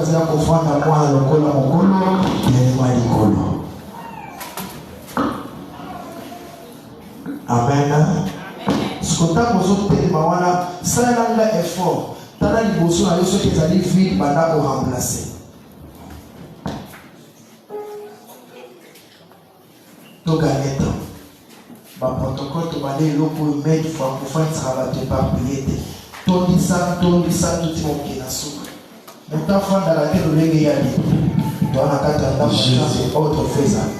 azala kofanda mwana lokola mokolo telema likolo. Amen. Ce que tu as besoin de faire, c'est un effort. Tu as besoin de faire des vide pour remplacer. Tu gagnes temps. Le protocole, tu vas aller pour mettre francophone, ça va te pas payer. Tu dis ça, tout le monde qui est dans le souk. Mais tu as fait dans la tête de l'égalité. Tu as un cadre autre faisable.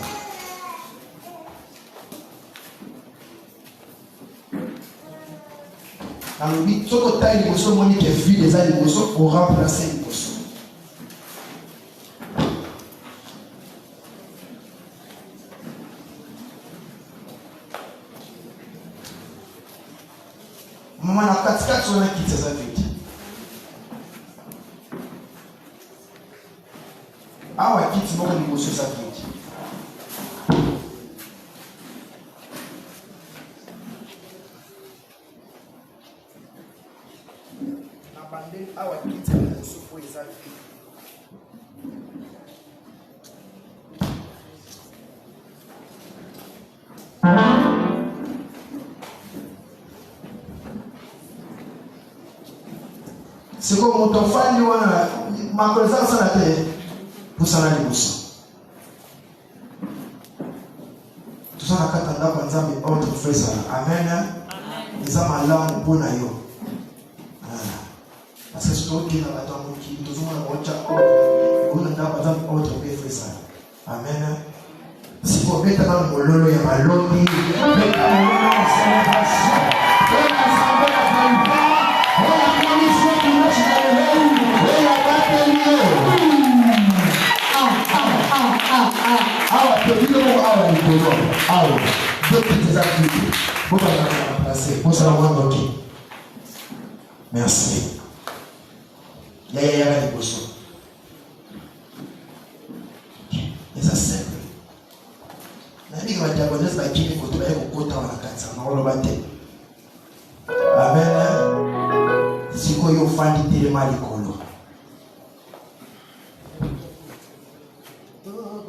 Alors, ce que tu as une émotion, Monique est vide, les émotions pour remplacer l'émotion. Maman, la 4-4 sur la quitte, ça vite. Ah ouais, quitte, mon émotion, ça vite. C'est comme mon enfant, ma connaissance à la terre, pour ça, la l'émotion. Tout ça, la katanda, par exemple, autre fait ça. Amen. Les âmes à l'âme, bon à yo. Parce que c'est tout qui est dans la tombe, qui est toujours dans le monde, on a par exemple autre fait ça. Amen. Si vous mettez dans le mololo, il y a ma lobby, merci. Il y a des boissons. Et ça c'est simple. Nani va diagonale va qui ko to e ko kota wa kansa na olo bate. Amen. Siko yo fandi tele mali kolo.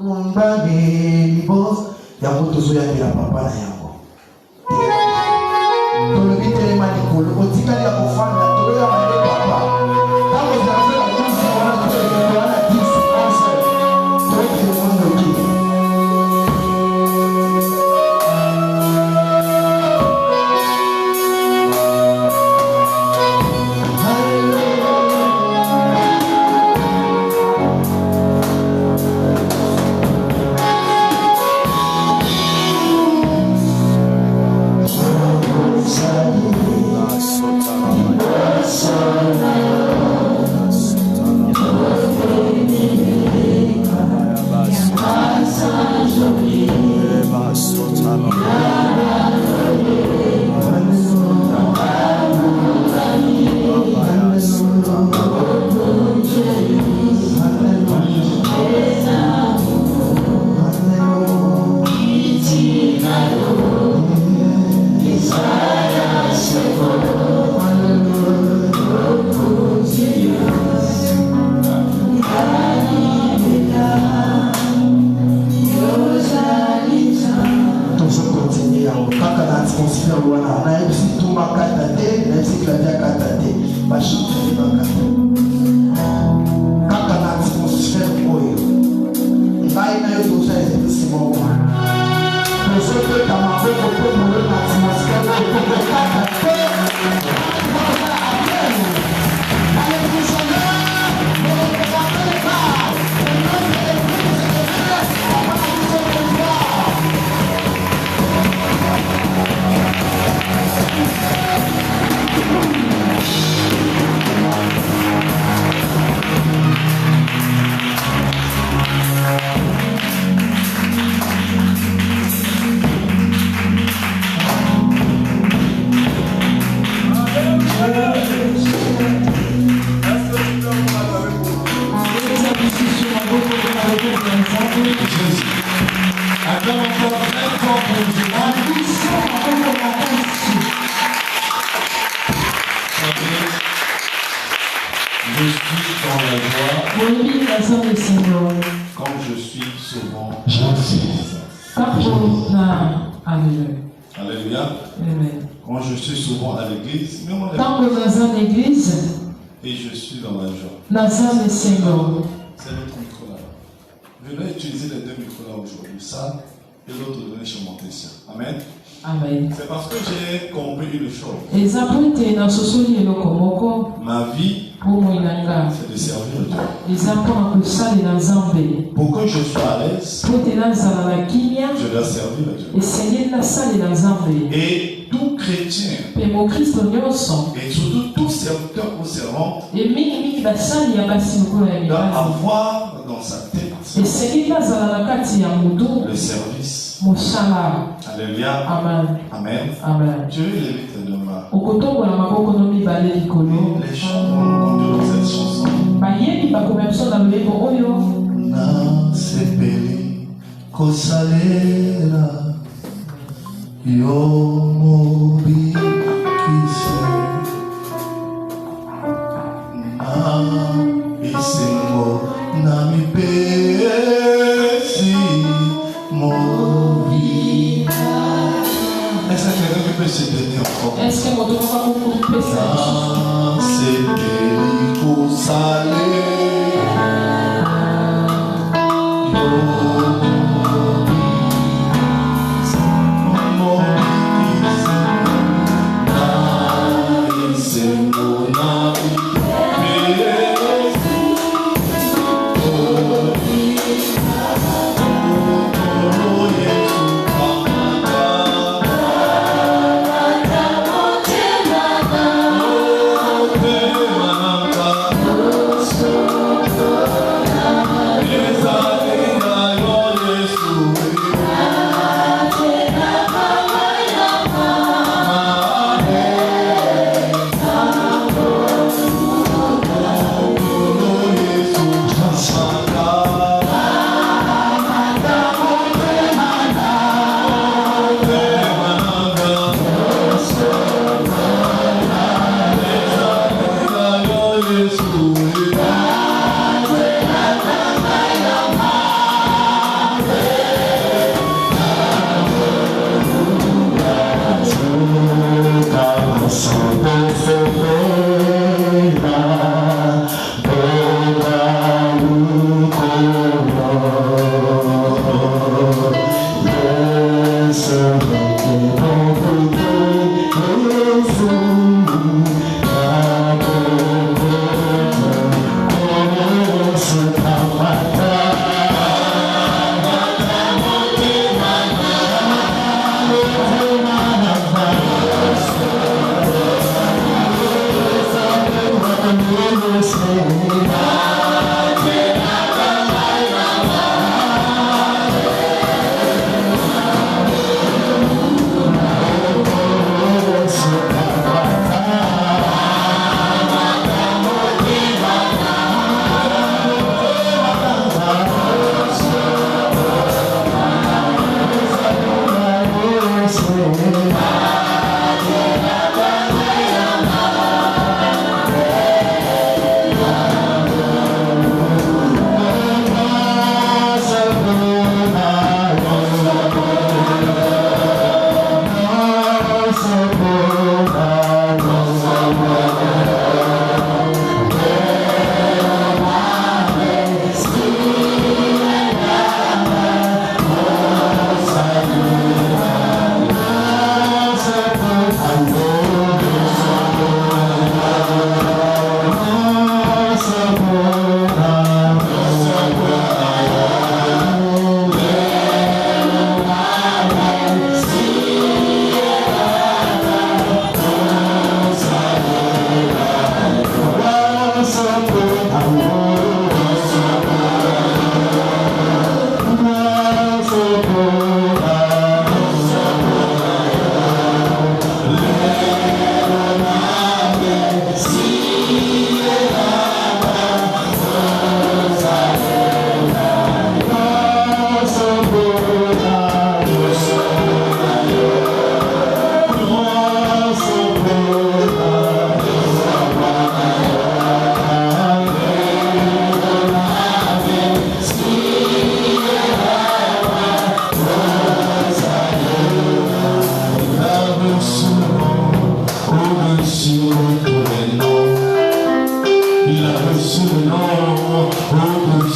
Mbagi boss ya moto zo ya bila papa na yango. To le bitele mali kolo otikali ya kofanda to ya mali papa. Tamo za za kusi wana to wana this answer. To ke mono ki. Je suis dans la joie. Comme je suis souvent Alléluia. Quand je suis souvent à l'église, et je suis dans la joie. C'est notre micro là. Je vais utiliser les deux micros là aujourd'hui, ça et l'autre donné chez mon tessin. Amen. Amen. C'est parce que j'ai compris une chose. Ma vie, c'est de servir Dieu. Pour que je sois à l'aise, je dois servir Dieu. Et tout chrétien, et surtout tout serviteur ou servante, doit avoir dans sa tête le service. Alléluia. Amen. Amen. Amen. Dieu l'évite de demain. Les chants vont nous conduire dans cette chanson. Na sepeli kosalera yo mobi kisi na isengo na mipesi mobi. Est-ce que quelqu'un peut se donner encore? Est-ce que mon tour va vous couper ça? C'est Pélico Salé. Yes, I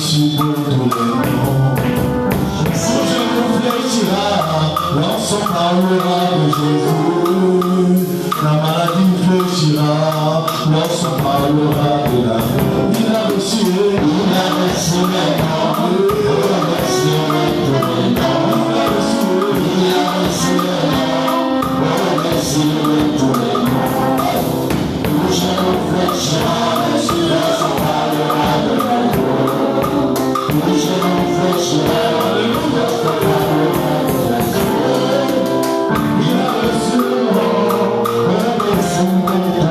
au-dessus de tous les noms. Son genou fléchira, lorsqu'on parlera de Jésus. La maladie fléchira, lorsqu'on parlera de l'amour. Il a reçu maintenant, il a reçu maintenant, il a reçu tous les noms. Le genou fléchira, lorsqu'on parlera de l'amour. Le genou fléchira, lorsqu'on parlera de l'amour. Il a reçu le nom, il a reçu le nom.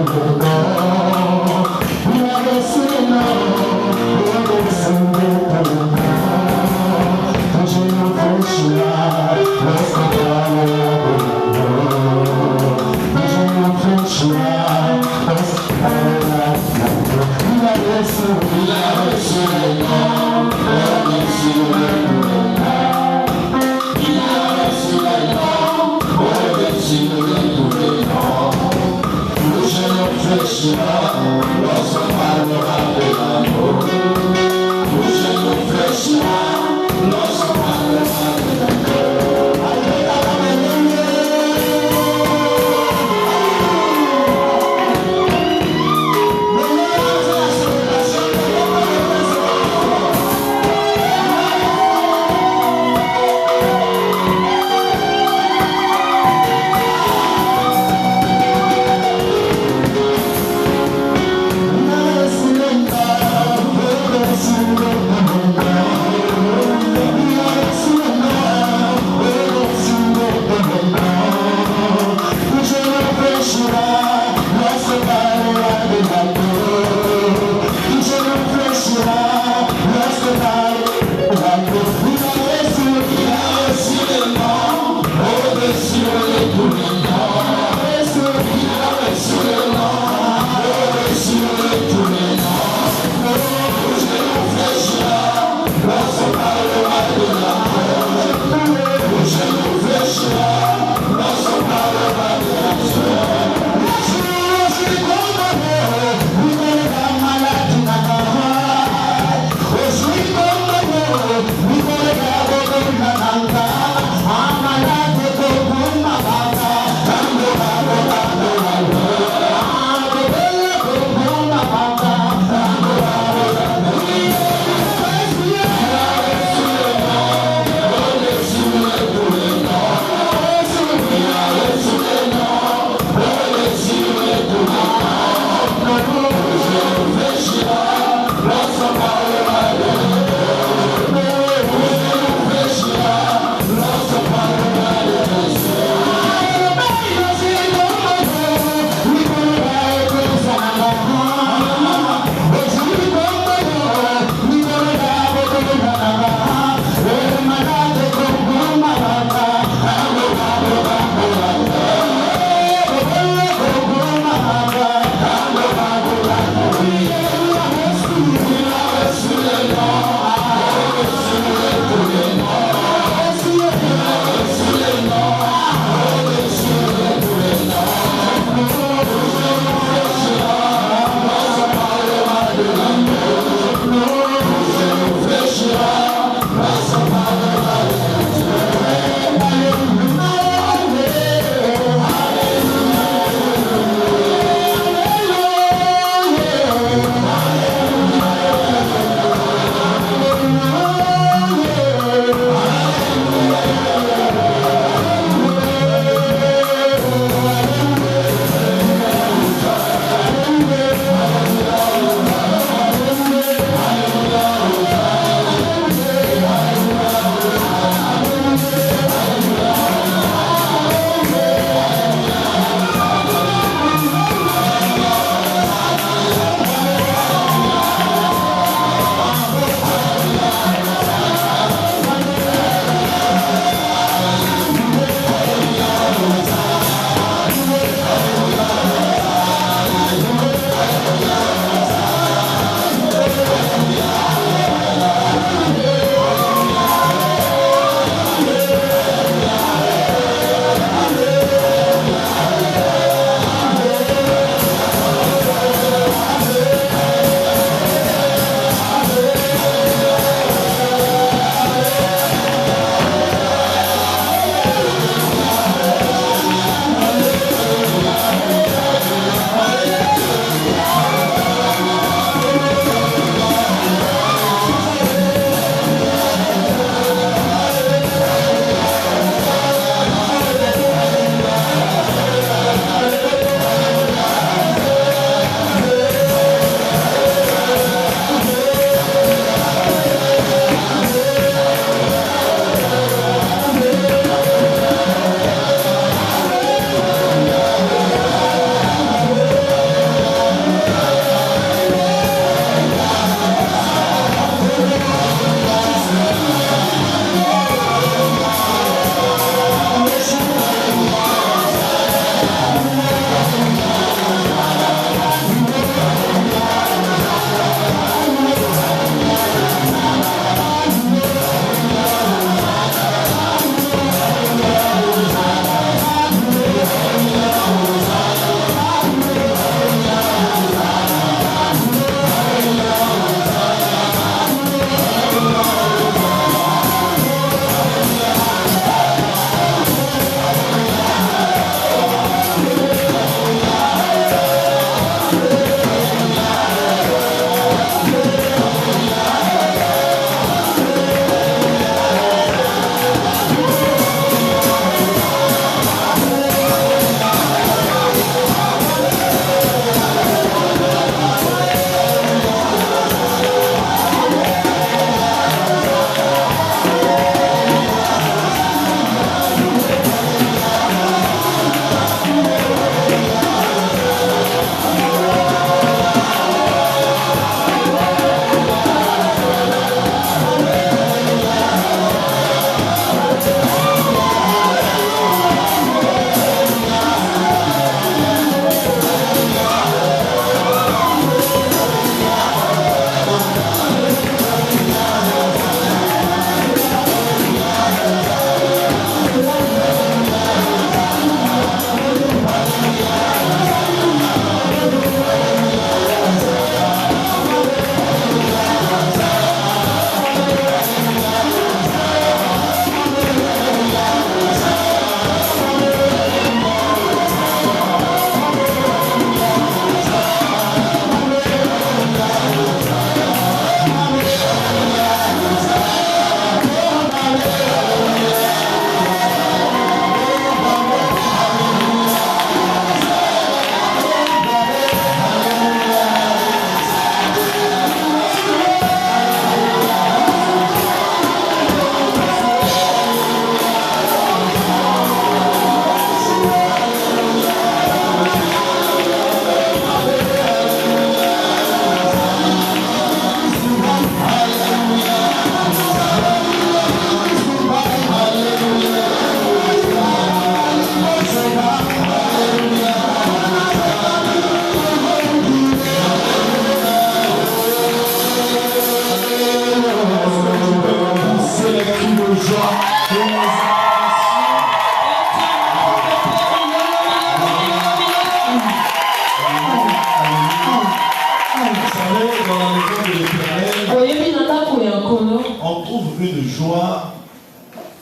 une joie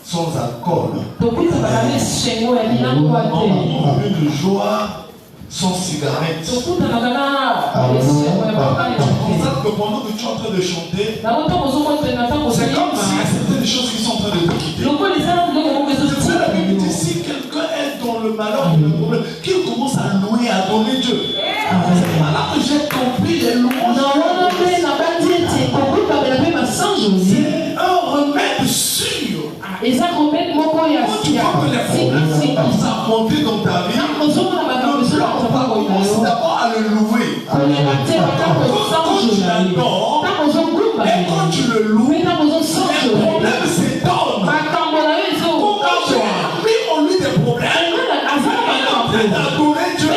sans alcool. Une joie sans cigarette. C'est pour ça que pendant que tu es en train de chanter, c'est comme si c'était des choses qui sont en train de te quitter. C'est pour la Bible dit si quelqu'un est dans le malheur, le problème, qu'il commence à louer, à adorer Dieu. C'est pas là que j'ai compris les louanges. C'est un remède sûr. Quand tu vois que les problèmes commencent à monter dans ta vie, commence d'abord à le louer. Quand tu l'adores, et quand tu le loues, les problèmes s'étonnent. Lui, on lui des problèmes. Il est en train d'adorer Dieu.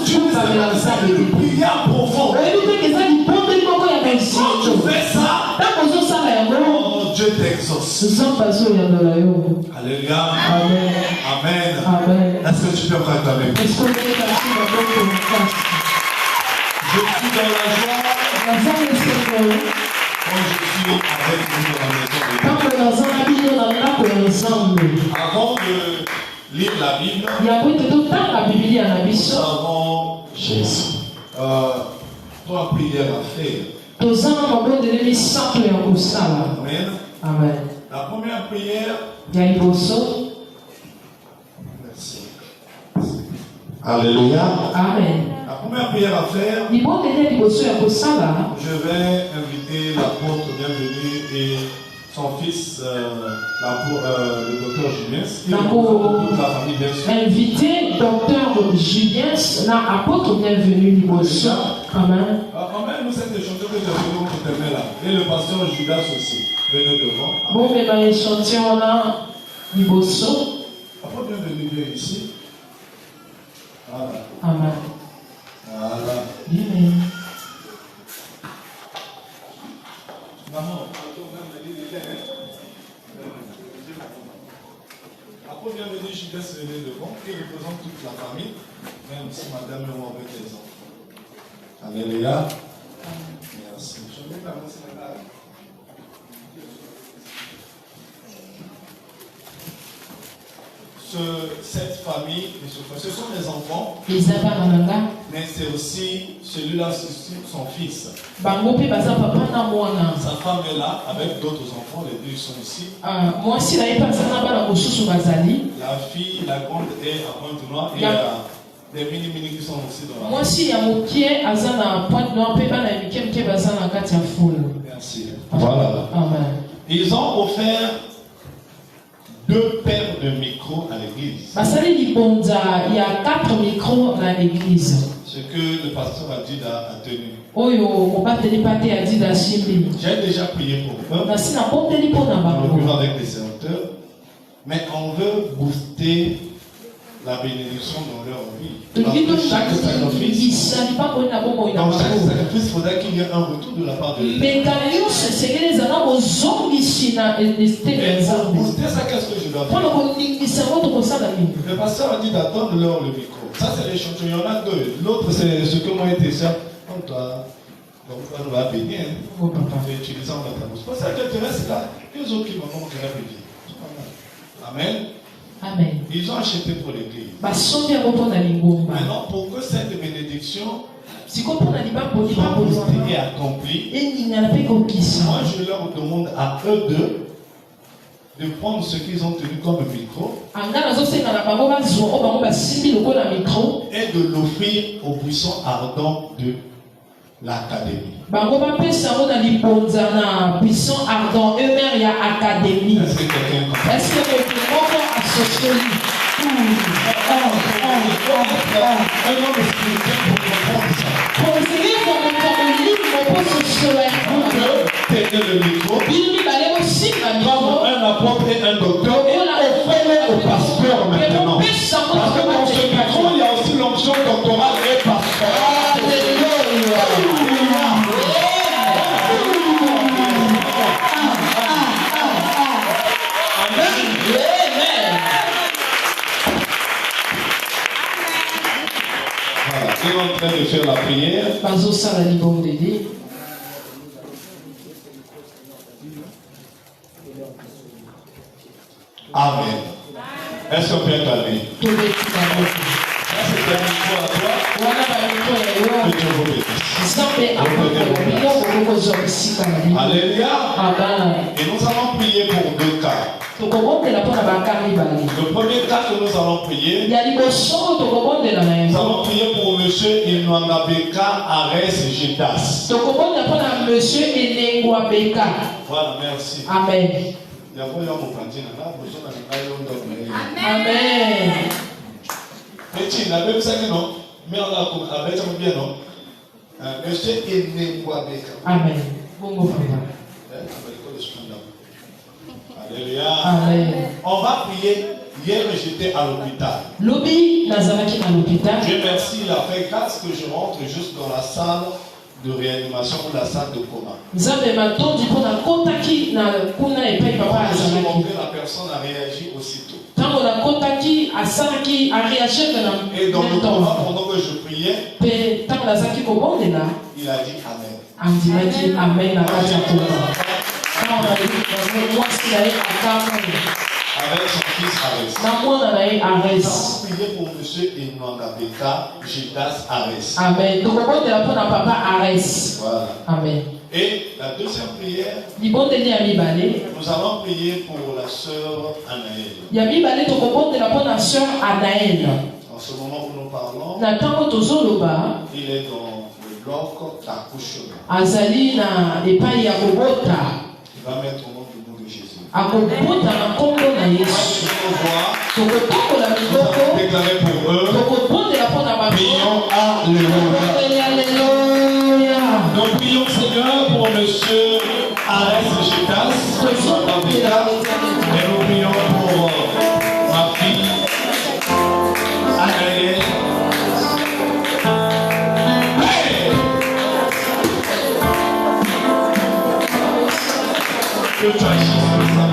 Tu ne sais pas ça de prière profonde. Quand tu fais ça, oh, Dieu t'exauce. Alléluia. Amen. Amen. Est-ce que tu peux proclamer? Je suis dans la joie. Quand je suis avec vous dans la maison de Dieu. Avant de lire la Bible, nous avons trois prières à faire. Amen. Amen. La première prière. Merci. Alléluia. Amen. La première prière à faire. Je vais inviter l'apôtre bienvenu et son fils, le docteur Julien, et toute la famille bien sûr. Invité docteur Julien, l'apôtre bienvenu Liboso. Amen. Amen, nous sommes des chanteurs que j'ai venus pour terminer là. Et le pasteur Judas aussi. Venez devant. Bon, mais dans les chanteurs là, Liboso. Apôtre bienvenu bien ici. Voilà. Amen. Voilà. Amen. Maman, apôtre bienvenu Judas venez devant, qui représente toute la famille, même si madame est avec les enfants. Alléluia. Merci. Je vais commencer là. Cette famille, ce sont les enfants, mais c'est aussi celui-là, c'est son fils. Sa femme est là avec d'autres enfants, les deux sont ici. La fille, la grande est à Pointe-Noire et il y a des mini qui sont aussi dans la Merci. Voilà. Amen. Ils ont offert 2 paires de micros à l'église. Il y a 4 micros dans l'église. Ce que le pasteur Adida a tenu. J'ai déjà prié pour eux. Dans le bureau avec les sénateurs. Mais on veut booster la bénédiction dans leur vie. Parce que chaque sacrifice, il faudrait qu'il y ait un retour de la part de Dieu. Mais pour booster ça, qu'est-ce que je dois faire? Le pasteur a dit d'attendre leur le micro. Ça, c'est les chansons. Il y en a 2. L'autre, c'est ce que moi et tes soeurs. Donc, toi, on va bénir. On va utiliser en bataille. C'est ça que tu restes là. Les autres qui vont bénir. Amen. Amen. Ils ont acheté pour l'église. Maintenant, pour que cette bénédiction soit boostée et accomplie, moi je leur demande à eux deux de prendre ce qu'ils ont tenu comme micro et de l'offrir au buisson ardent de l'académie. Est-ce Est-ce que quelqu'un comprend? Est-ce que quelqu'un associe Un homme spirituel pour comprendre ça. Tenez le micro. Comme un apôtre et un docteur, offrez-le au pasteur maintenant. Parce que dans ce micro, il y a aussi l'onction doctorale et pastorale. Il est en train de faire la prière. Amen. Est-ce qu'on peut acclamer? Ça, c'est un micro à toi. Que Dieu vous bénisse. Alléluia. Et nous allons prier pour deux cas. Le premier cas que nous allons prier, nous allons prier pour monsieur Inwangabeka Ares Jitas. Voilà, merci. Amen. Amen. Petit, la même ça que non, mais on a avec ça bien non. Monsieur Inwangabeka. Amen. Bon Alléluia. Amen. On va prier. Hier, j'étais à l'hôpital. Lobby, Nazaraki à l'hôpital. Dieu merci, il a fait grâce que je rentre juste dans la salle de réanimation ou la salle de coma. La personne a réagi aussitôt. Et dans le coma, pendant que je priais, il a dit Amen. Amen. Avec son fils Ares. Nous allons prier pour monsieur Inwangabeka Jitas Ares. Amen. Voilà. Amen. Et la deuxième prière, nous allons prier pour la sœur Anaël. En ce moment où nous parlons, il est dans le bloc d'accouchement. Il va mettre au nom du nom de Jésus. Nous allons déclarer pour eux. Prions Alléluia. Nous prions Seigneur pour monsieur Ares Jitas. Et nous prions pour ma fille Anaël. Que tu agis sur ça.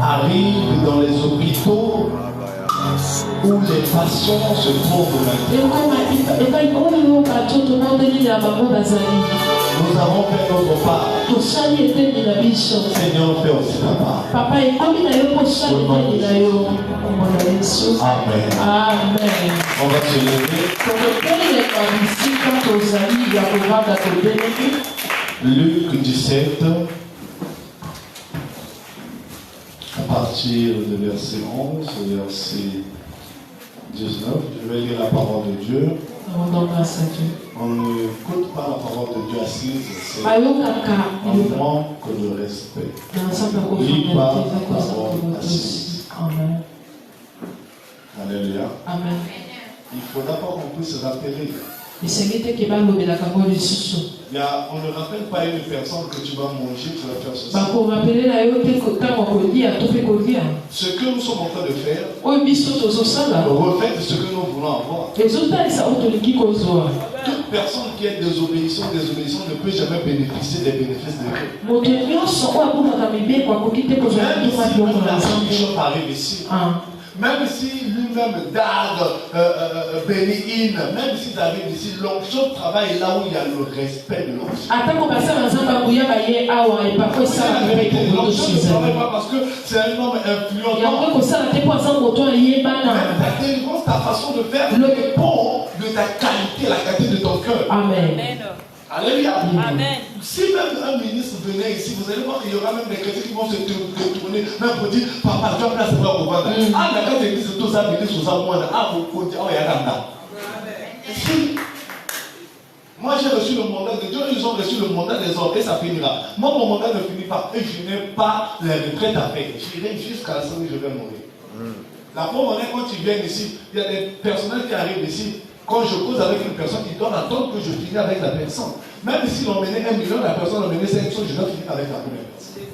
arrive dans les hôpitaux où les patients se trouvent maintenant. Nous avons fait notre part. Seigneur, fais aussi ta part. Amen. Amen. On va se lever. Luc 17, à partir de verset 11, verset 19, je vais lire la parole de Dieu. On n'écoute pas la parole de Dieu assise, c'est un manque de respect. Lis pas la parole assise. Amen. Alléluia. Amen. Il faut d'abord qu'on puisse se rappeler. On ne rappelle pas une personne que tu vas manger, tu vas faire ceci. Ce que nous sommes en train de faire reflète ce que nous voulons avoir. Toute personne qui est désobéissante ne peut jamais bénéficier des bénéfices de Dieu. Même si Bishop arrive ici, même si lui-même Dag, Béni-In, même si David ici, l'onction travaille là où il y a le respect de l'onction. L'onction ne travaille pas parce que c'est un homme influent. Même ta façon de faire dépend de ta qualité, la qualité de ton cœur. Amen. Alléluia. Amen. Si même un ministre venait ici, vous allez voir qu'il y aura même des chrétiens qui vont se tourner, même pour dire, papa, tu as place pour vous. Ah, d'accord, l'église, tout ça, ministre, tout ça, moi, ah, vous comptez, oh, il y a là. Moi, j'ai reçu le mandat de Dieu, ils ont reçu le mandat des hommes, et ça finira. Moi, mon mandat ne finit pas, et je n'ai pas la retraite à faire. J'irai jusqu'à la semaine où je vais mourir. La première année, quand tu viens ici, il y a des personnels qui arrivent ici. Quand je cause avec une personne, ils doivent attendre que je finisse avec la personne. Même si l'on menait 1 million, la personne l'on menait 500, je dois finir avec la première personne.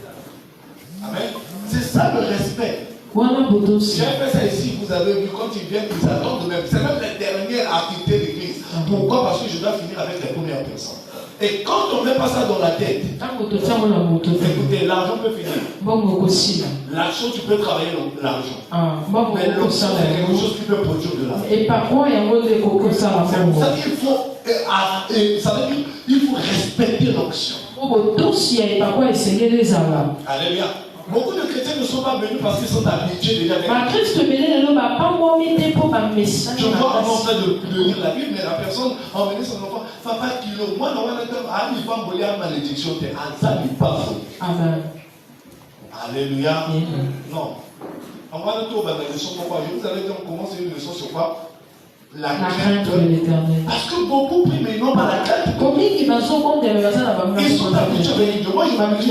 Amen. C'est ça le respect. J'ai fait ça ici, vous avez vu, quand ils viennent, ils attendent de même. C'est même les dernières activités de l'église. Pourquoi? Parce que je dois finir avec les premières personnes. Et quand on ne met pas ça dans la tête, écoutez, l'argent peut finir. L'argent, tu peux travailler l'argent. Mais l'option, c'est quelque chose qui peut produire de l'argent. C'est pour ça qu'il faut respecter l'option. Alléluia. Beaucoup de chrétiens ne sont pas venus parce qu'ils sont habitués déjà avec Dieu. Je vois en train de lire la Bible, mais la personne a emmené son enfant. Papa, kilo, moi, non, il va me à malédiction. Amen. Alléluia. Non. On va le tour dans la leçon. Pourquoi? Je vous avais dit, on commence une leçon sur quoi? La crainte de l'Éternel. Parce que beaucoup prient, mais ils n'ont pas la crainte. Ils sont habitués avec Dieu. Moi, je m'habitue.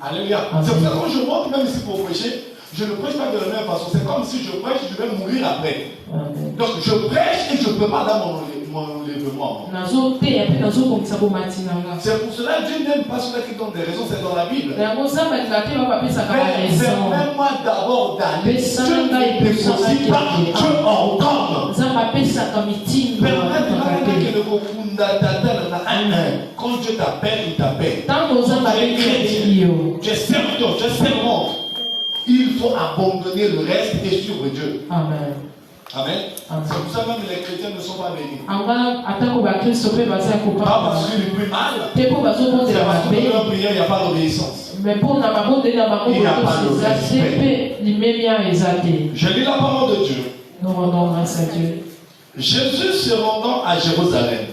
Alléluia. C'est pour ça que quand je monte même ici pour prêcher, je ne prêche pas de la même façon. C'est comme si je prêche, je vais mourir après. Donc je prêche et je ne peux pas dar mon enlèvement. C'est pour cela que Dieu n'aime pas ceux qui donnent des raisons, c'est dans la Bible. Permets-moi d'abord d'aller. Dieu ne négocie pas, Dieu ordonne. Quand Dieu t'appelle, il t'appelle. Tu es serviteur, tu es servant. Il faut abandonner le reste et suivre Dieu. Amen. Amen. C'est pour ça même les chrétiens ne sont pas bénis. Pas parce qu'ils prient mal. C'est parce que dans leur prière, il n'y a pas d'obéissance. Il n'y a pas de respect. Je lis la parole de Dieu. Nous rendons grâce à Dieu. Jésus se rendant à Jérusalem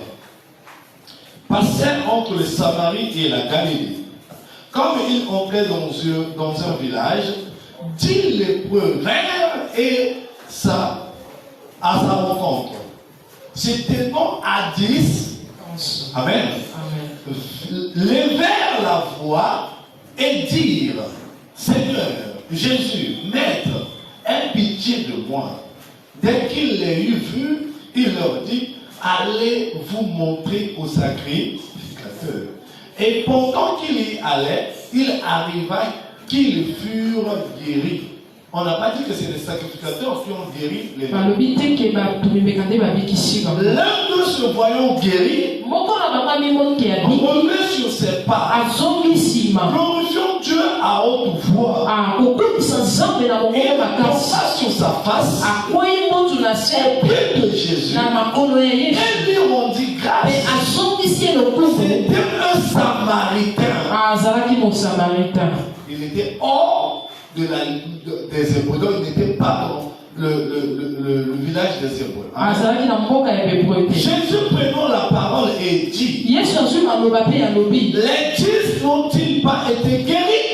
passait entre le Samarie et la Galilée. Comme il entrait dans un village, 10 lépreux vinrent à sa rencontre. C'était non à 10. Amen. Levèrent la voix et dirent: Seigneur, Jésus, Maître, aie pitié de moi. Dès qu'il les eut vus, il leur dit: allez vous montrer au sacrificateur. Et pendant qu'il y allait, il arriva qu'ils furent guéris. On n'a pas dit que c'est les sacrificateurs qui ont guéri les gens. L'un d'eux se voyant guéri, remet sur ses pas Glorifions Dieu à haute voix. Face sur sa face. Au pied de Jésus. Et lui rendit grâce. C'était un Samaritain. Il était hors des Hébreux. Donc il n'était pas dans le village des Hébreux. Jésus prenant la parole et dit: les 10 n'ont-ils pas été guéris?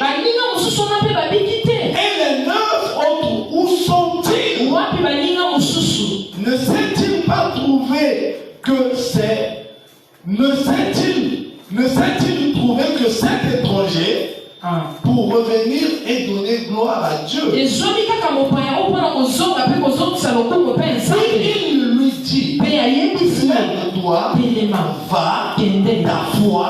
Et les 9 autres, où sont-ils? Ne s'est-il pas trouvé que ne s'est-il trouvé que cet étranger pour revenir et donner gloire à Dieu? Et il lui dit: lève-toi, va, ta foi.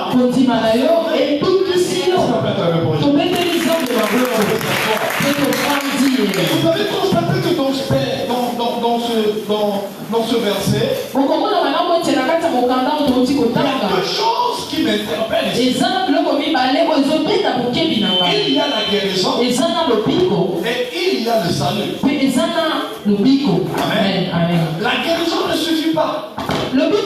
Vous avez constaté que dans ce verset, il y a deux choses qui m'interpellent. Il y a la guérison et il y a le salut. Amen. La guérison ne suffit pas. La guérison,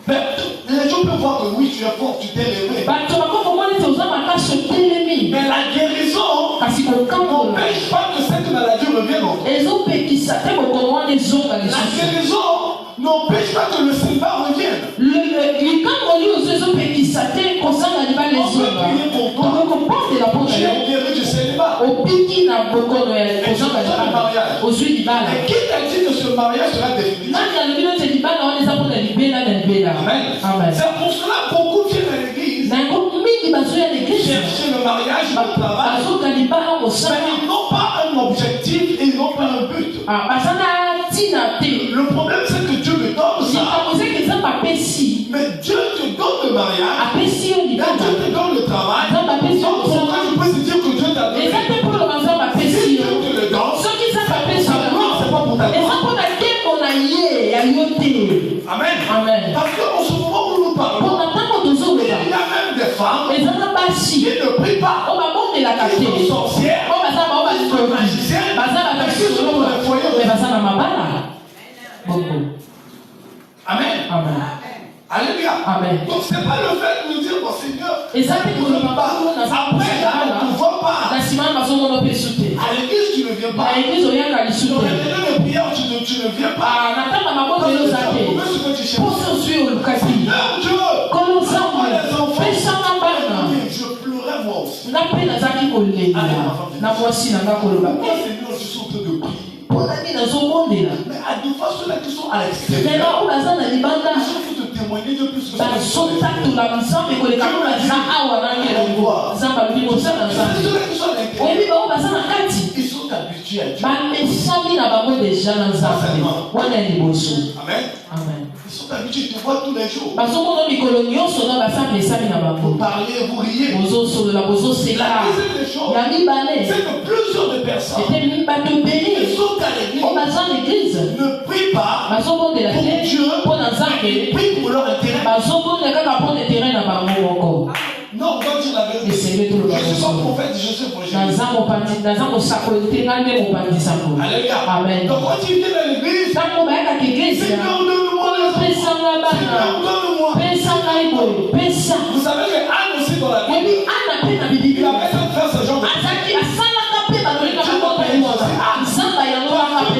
les gens peuvent voir que oui, tu es fort, tu t'es levé. Mais la guérison n'empêche pas que cette maladie revienne. La guérison n'empêche pas que le célibat revienne. On peut prier pour toi. Tu es guéri du célibat. Et tu as le mariage. Et qui t'a dit que ce mariage sera définitif? Amen. C'est pour cela que beaucoup viennent à l'église chercher le mariage, le travail, mais ils n'ont pas un objectif et ils n'ont pas un but. Le problème, c'est que Dieu me donne ça. Mais Dieu te donne le mariage, et Dieu te donne le travail. Donc pourquoi je peux te dire que Dieu t'a donné? Si Dieu te le donne, c'est pas pour ta gloire. Amen. Parce qu'en ce moment où nous parlons, il y a même des femmes qui ne prient pas, qui sont sorcières, qui sont magiciennes, qui sont dans les foyers. Amen. Alléluia. Donc c'est pas le fait de nous dire, oh Seigneur, après là, on ne voit pas. À l'église, tu ne viens pas. Dans les réunions de prière, tu ne viens pas. Dans le ce que tu cherches. Seigneur Dieu, moi les enfants, je pleurais moi aussi. Moi Seigneur, je suis en train de prier. Mais à deux fois ceux-là qui sont à l'extérieur, ils sont pour te témoigner de plus que ça. Ceux-là qui sont à l'intérieur, ils sont habitués à Dieu. Amen. Ils sont habitués, ils te voient tous les jours. Vous parlez, vous riez. La deuxième des choses, c'est que plusieurs de personnes qui sont à l'église ne prient pas pour Dieu, ils prient pour leur intérêt. Non, on doit dire la vérité. Je ne suis pas prophète, je suis projet. Alléluia. Donc quand tu viens à l'église, Seigneur, donne-moi les enfants. Seigneur, donne-moi. Vous savez que Anne aussi dans la Bible, il avait fait ce genre de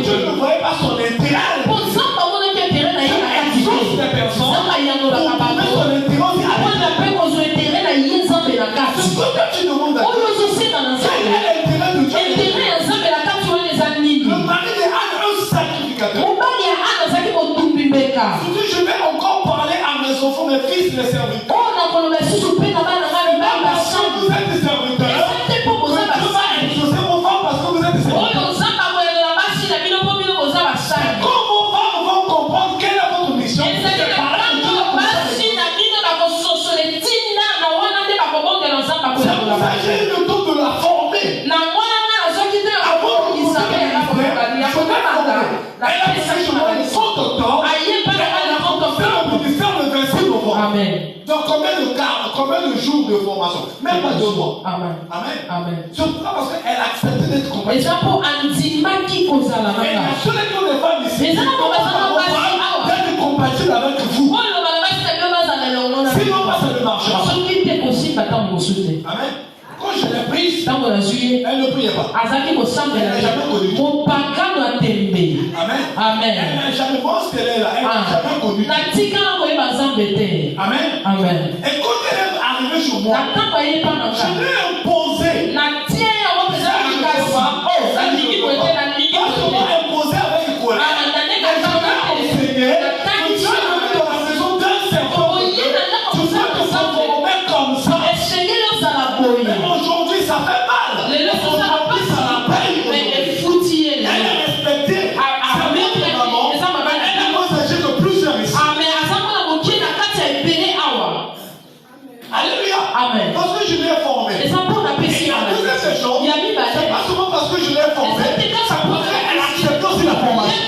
Dieu ne voyait pas son intérêt. Des personnes pour trouver son intérêt. C'est ce que tu demandes à Dieu. Quel est l'intérêt de Dieu? Le mari de Anne est un sacrificateur. Je vais encore parler à mes enfants, mes fils, mes serviteurs. Parce que vous êtes des serviteurs. Dieu va exaucer vos femmes parce que vous êtes des serviteurs. Quand vos femmes vont comprendre quelle est votre mission, j'ai le temps de la former. Elle a fait son temps. Elle a fait le ministère le 26 novembre. Amen. Donc combien de jours de formation? Même pas 2 mois. Amen. Amen. Amen. C'est pourquoi parce qu'elle a accepté d'être Et compatible. ça pour Andimaki Kozala. Et la seule école des femmes ici, Et ça pour d'être compatible avec vous. Sinon, ça ne marchera pas. Amen. Quand je l'ai prise, elle ne priait pas. Elle n'a jamais connu. Amen. Amen. Elle n'a jamais pensé qu'elle est là. Elle n'a jamais connu. Amen. Amen. Et quand elle est arrivée sur moi, je lui ai imposé. Imposé avec colère. Aujourd'hui, ça fait mal. Aujourd'hui, ça la paye. Elle est respectée. Sa mère et maman. Elle est moins âgée que plusieurs ici. Alléluia. Amen. Parce que je l'ai formée. Et la deuxième chose, c'est pas souvent parce que je l'ai formée. Ça peut faire elle accepte aussi la formation.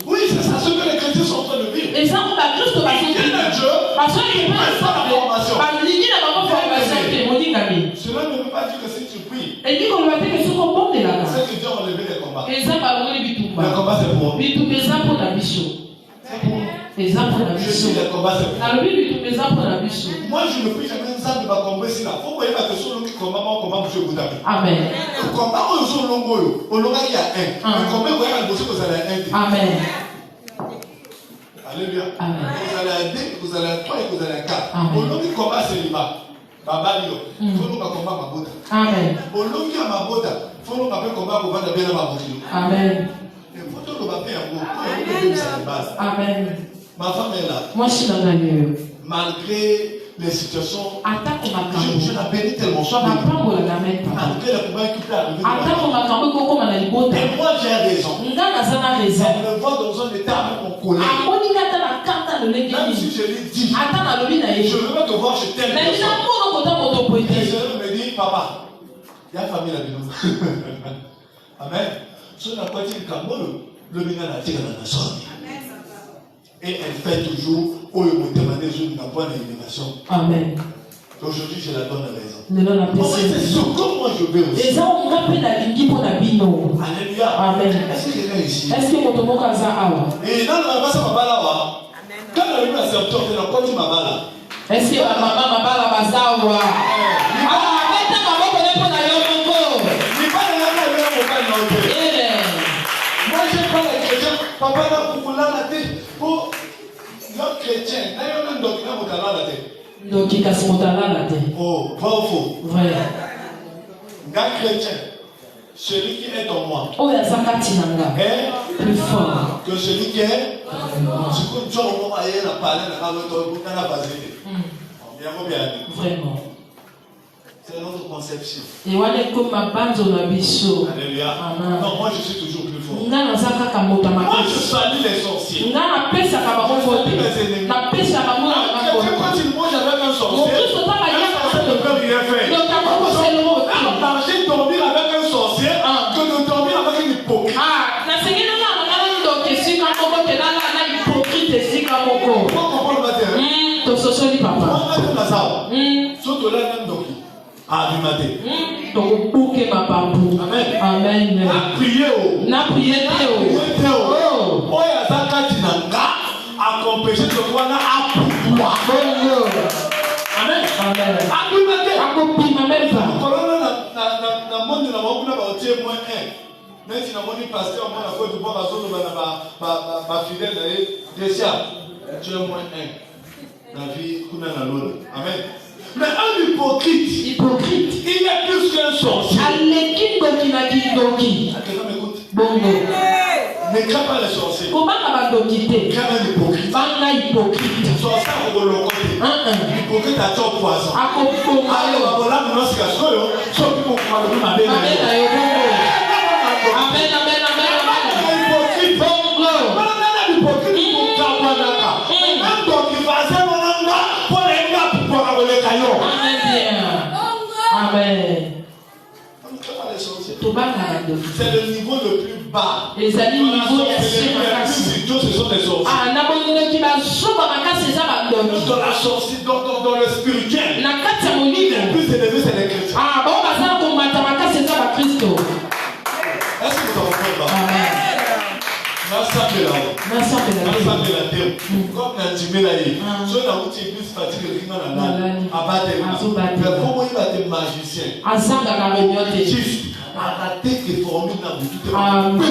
Oui, c'est ça ce que les chrétiens sont en train de vivre. Ils viennent à Dieu. Cela ne veut pas dire que si tu pries, c'est que Dieu va lever les combats. Le combat c'est pour nous. Je suis le combat c'est pour nous. Moi je ne prie jamais ça de ma combat ici là. Faut voyez ma question qui combat mon combat monsieur Boudabi. Amen. Le combat au jour longo au longa il y a un. Le combat vous allez le bosser vous allez un. Amen. Alléluia. Amen. Vous allez à 2, vous allez à 3 et vous allez à 4. Amen. Au long du combat c'est liba. Baba Lio. Faut nous combat ma boda. Amen. Au long du ma boda. Faut nous combat pour vendre bien ma boda. Amen. Et faut tout le papier en gros. Amen. Ma femme est là. Moi, je suis dans la nuit. Malgré les situations, je la bénis tellement. Sois béni. Malgré le combat qui peut arriver. Et moi, j'ai raison. Elle me voit dans un état avec mon collègue. Même si je lui dis, je veux te voir chez telle personne. Et je me dis, papa, il y a une famille là-dedans. Amen. Ce n'est pas dit que le minage a tiré la nation. Et elle fait toujours, où il me demande une bonne innovation. Amen. Aujourd'hui, je la donne raison. C'est ce que moi je veux aussi. Alléluia. Amen. Est-ce que quelqu'un ici? Est-ce que mon tomo kaza awa? Et non, non, ça m'a pas là. Quand elle a eu un septembre, elle a quoi tu m'as là? Est-ce que ma maman m'a pas la bazawa? Ah, mais ta maman connaît pas la yomoko. Il pas la moi, j'ai pas les chrétiens. Papa n'a pas la tête. Pour notre chrétien, n'a pas un document pour la tête. Donc, il casse mon talent la tête. Oh, vrai ou faux? Vrai. Un chrétien, celui qui est en moi, oh, il y a ça est plus fort que celui qui est. C'est comme John, on va aller la parler, on va bien. Vraiment. C'est notre conception. Alléluia. Non, moi je suis toujours plus fort. Moi je salue les sorciers. Je salue mes ennemis. Quand il mange avec un sorcier, ne peut rien faire. On marcher dormir avec un sorcier que de dormir avec un hypocrite. Pourquoi comprendre le matin? Surtout là, même donc. Ah, du matin. Amen. Amen. A prié. Oh, il y a ça quand tu n'as qu'à empêcher de voir là à pouvoir. Amen. Amen. A du matin. Amen. Na monde na beaucoup na ba tie moins 1. Mais si na monde pasteur moi na quoi de boire azolo ba fidèle na déjà tu es moins 1. La vie kuna na lolo. Amen. Mais un hypocrite, il est plus qu'un sorcier. Bongo. Ne crains pas les sorciers. Comment crains un hypocrite. Sorcier au côté. Hypocrite à ton poison. Alors voilà nous c'est parce que ceux qui vont prendre le mal. Amen. Hypocrite. Bongo. Hypocrite pour Kawanaka. Même donc il va faire mon anga pour les gars pour avoir les cailloux. Amen. C'est le niveau le plus bas. Les amis niveau ce sont des sorciers. dans la sortie, dans le spirituel. Les plus élevés, c'est les chrétiens. Est-ce que vous comprenez pas? Comme l'intimé là, sur la route, il plus fatigué que mais comment il va être magicien? Juste, arrêtez de former dans tout. Amen.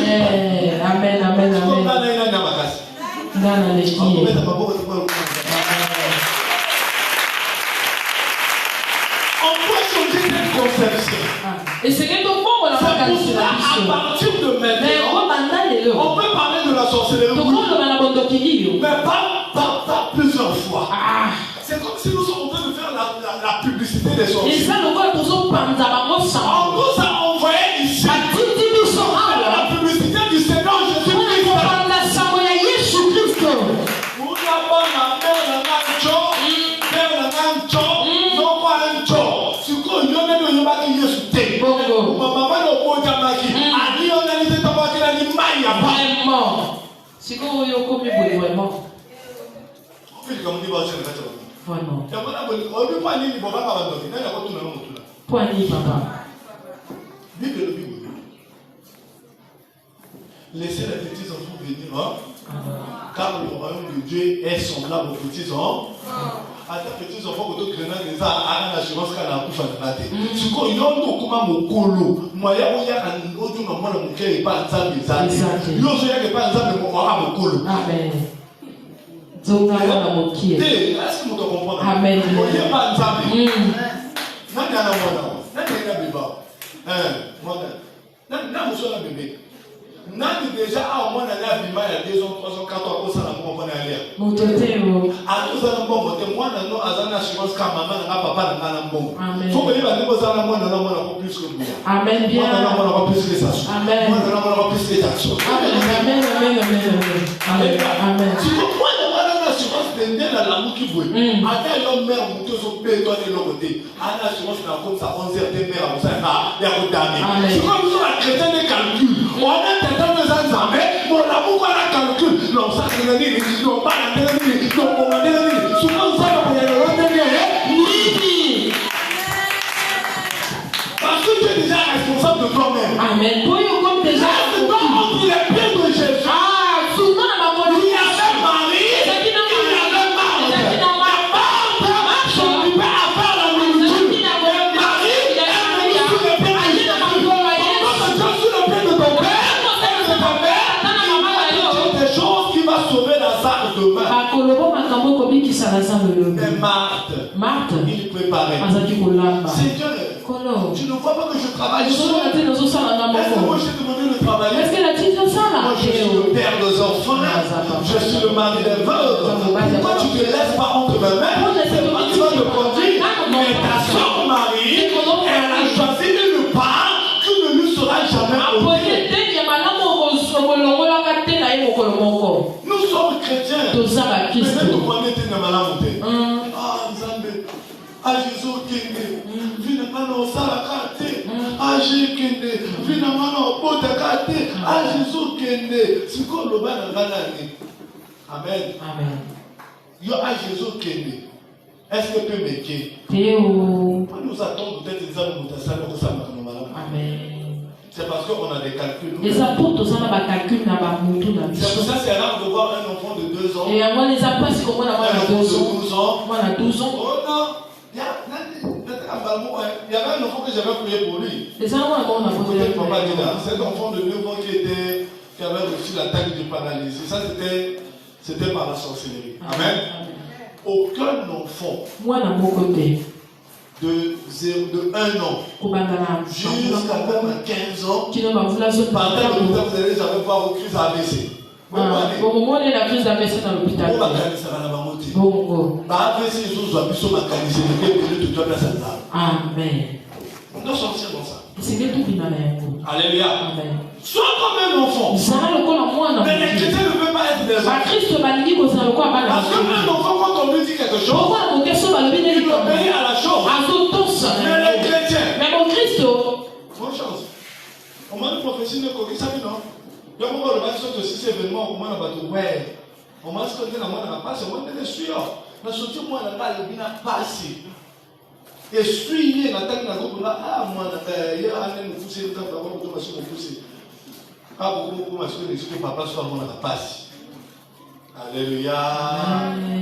Amen. Amen. On peut changer cette conception. Et c'est que ton bon, on a pas pour cela, à partir de maintenant, on peut parler de la sorcellerie, mais pas plusieurs fois. C'est comme si nous sommes en train de faire la publicité des sorciers. On nous a envoyé ici la publicité du Seigneur Jésus-Christ. Laissez les petits enfants venir, car le royaume de Dieu est semblable aux petits enfants. À tes petits enfants, que tu as des assurances qu'à la couche à la tête. Ce qu'on y a, on a mon colo. Moi, il y a un autre nom, mon cœur n'est pas un sabre, il y a pas un sabre, mon colo. Amen. Est-ce que vous comprenez? Amen. Il n'y a pas un sabre. Nani déjà a au moins allé à il y a 2 ans, 3 ans, 4 ans, ça n'a pas aller. Mon totero. À nous allons bon, moi, nous avons assurance qu'à maman, papa, n'a pas bon. Faut que nous allons moi, plus que nous. Amen. Bien. Moi, on plus que ça. Amen. Moi, on plus que ça. Amen. Amen. Amen. Amen. Amen. Tu comprends, on a assurance de la l'amour qui brûle. Attends, l'homme mère, on te sauve, toi, de l'autre côté. On a assurance comme ça, 11 heures de mère, on s'en va, il y a un dernier. C'est comme nous, la chrétienne des calculs. On a tenté de s'enzamer, mon amour, on a calcul. Non, ça, c'est la vie, non, pas la vie, non, on a la vie. Souvent, ça, on a la vie. Parce que tu es déjà responsable de toi-même. Amen. Pour you comme déjà. C'est donc entre les pieds de Jésus. Souvent, on a il y avait Marie, il y avait Marthe. La Marthe s'occupait à faire la nourriture. Et Marie, elle est sous les pieds de Jésus. Quand tu es sous les pieds de ton père, il y a des choses qui vont sauver Lazare demain. Mais Marthe, il préparait. Seigneur, tu ne vois pas que je travaille seul. Est-ce que moi je t'ai demandé de travailler? Moi je suis le père des enfants, je suis le mari des veuves. Pourquoi tu te laisses pas entre mes mains? C'est pas qui va te conduire. Mais ta soeur Marie, elle a choisi une part qui ne lui sera jamais ôtée. Nous sommes chrétiens. Mais nous croyons que nous sommes ah Jésus kende vina mana osala kate ah Jésus kende vina mana obota kate ah Jésus kende siko loba na nani. Amen. Amen. Yo ah Jésus kende est-ce que peut métier Théo nous attendons peut-être des hommes de ça pour ça Amen. C'est parce qu'on a des calculs. Les apôtres, ça n'a pas calcul, n'a pas monté dans le. C'est pour ça c'est rare de voir un enfant de 2 ans. Et moi les apôtres, c'est comme on a 12 ans. Moi on a 12 ans. Oh non. Il y avait un enfant que j'avais prié pour lui. Cet enfant de 9 ans qui avait reçu l'attaque du paralysie. Ça, c'était par la sorcellerie. Amen. Aucun enfant de 1 an jusqu'à même 15 ans, pendant le temps, vous allez jamais voir une crise AVC. Au moment où il y a la crise d'AVC dans l'hôpital. Amen. On doit sortir dans ça. Alléluia. Sois comme un enfant. Mais les chrétiens ne peuvent pas être des enfants. Parce qu'un enfant, quand on lui dit quelque chose, il obéit à la chose. Mais les chrétiens, bonne chance. On m'a dit prophétie de coquille, ça non. Donc, on va le battre sur ces événements, comment on va tout. Ouais. On m'a dit que moi, on a passé, moi, je suis là. Je suis moi, on a passé. Et je suis né, on a dit que ah, moi, il y a un an, on poussé, on a poussé. Ah, beaucoup, parce que papa soit mon passé. Alléluia.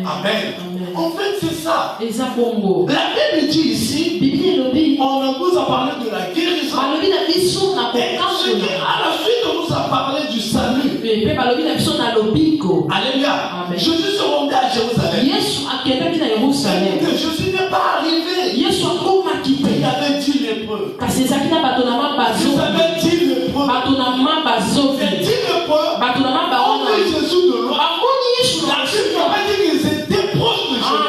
Amen. En fait, c'est ça. La Bible dit ici, on nous a parlé de la guérison. Et à la suite, on nous a parlé du salut. Alléluia. Jésus se rendait à Jérusalem. Jésus n'est pas arrivé. Il y avait 10 lépreux. Jésus avait 10 lépreux. Les 10 lépreux ont vu Jésus de loin. La Bible n'a pas dit qu'ils étaient proches de Jésus.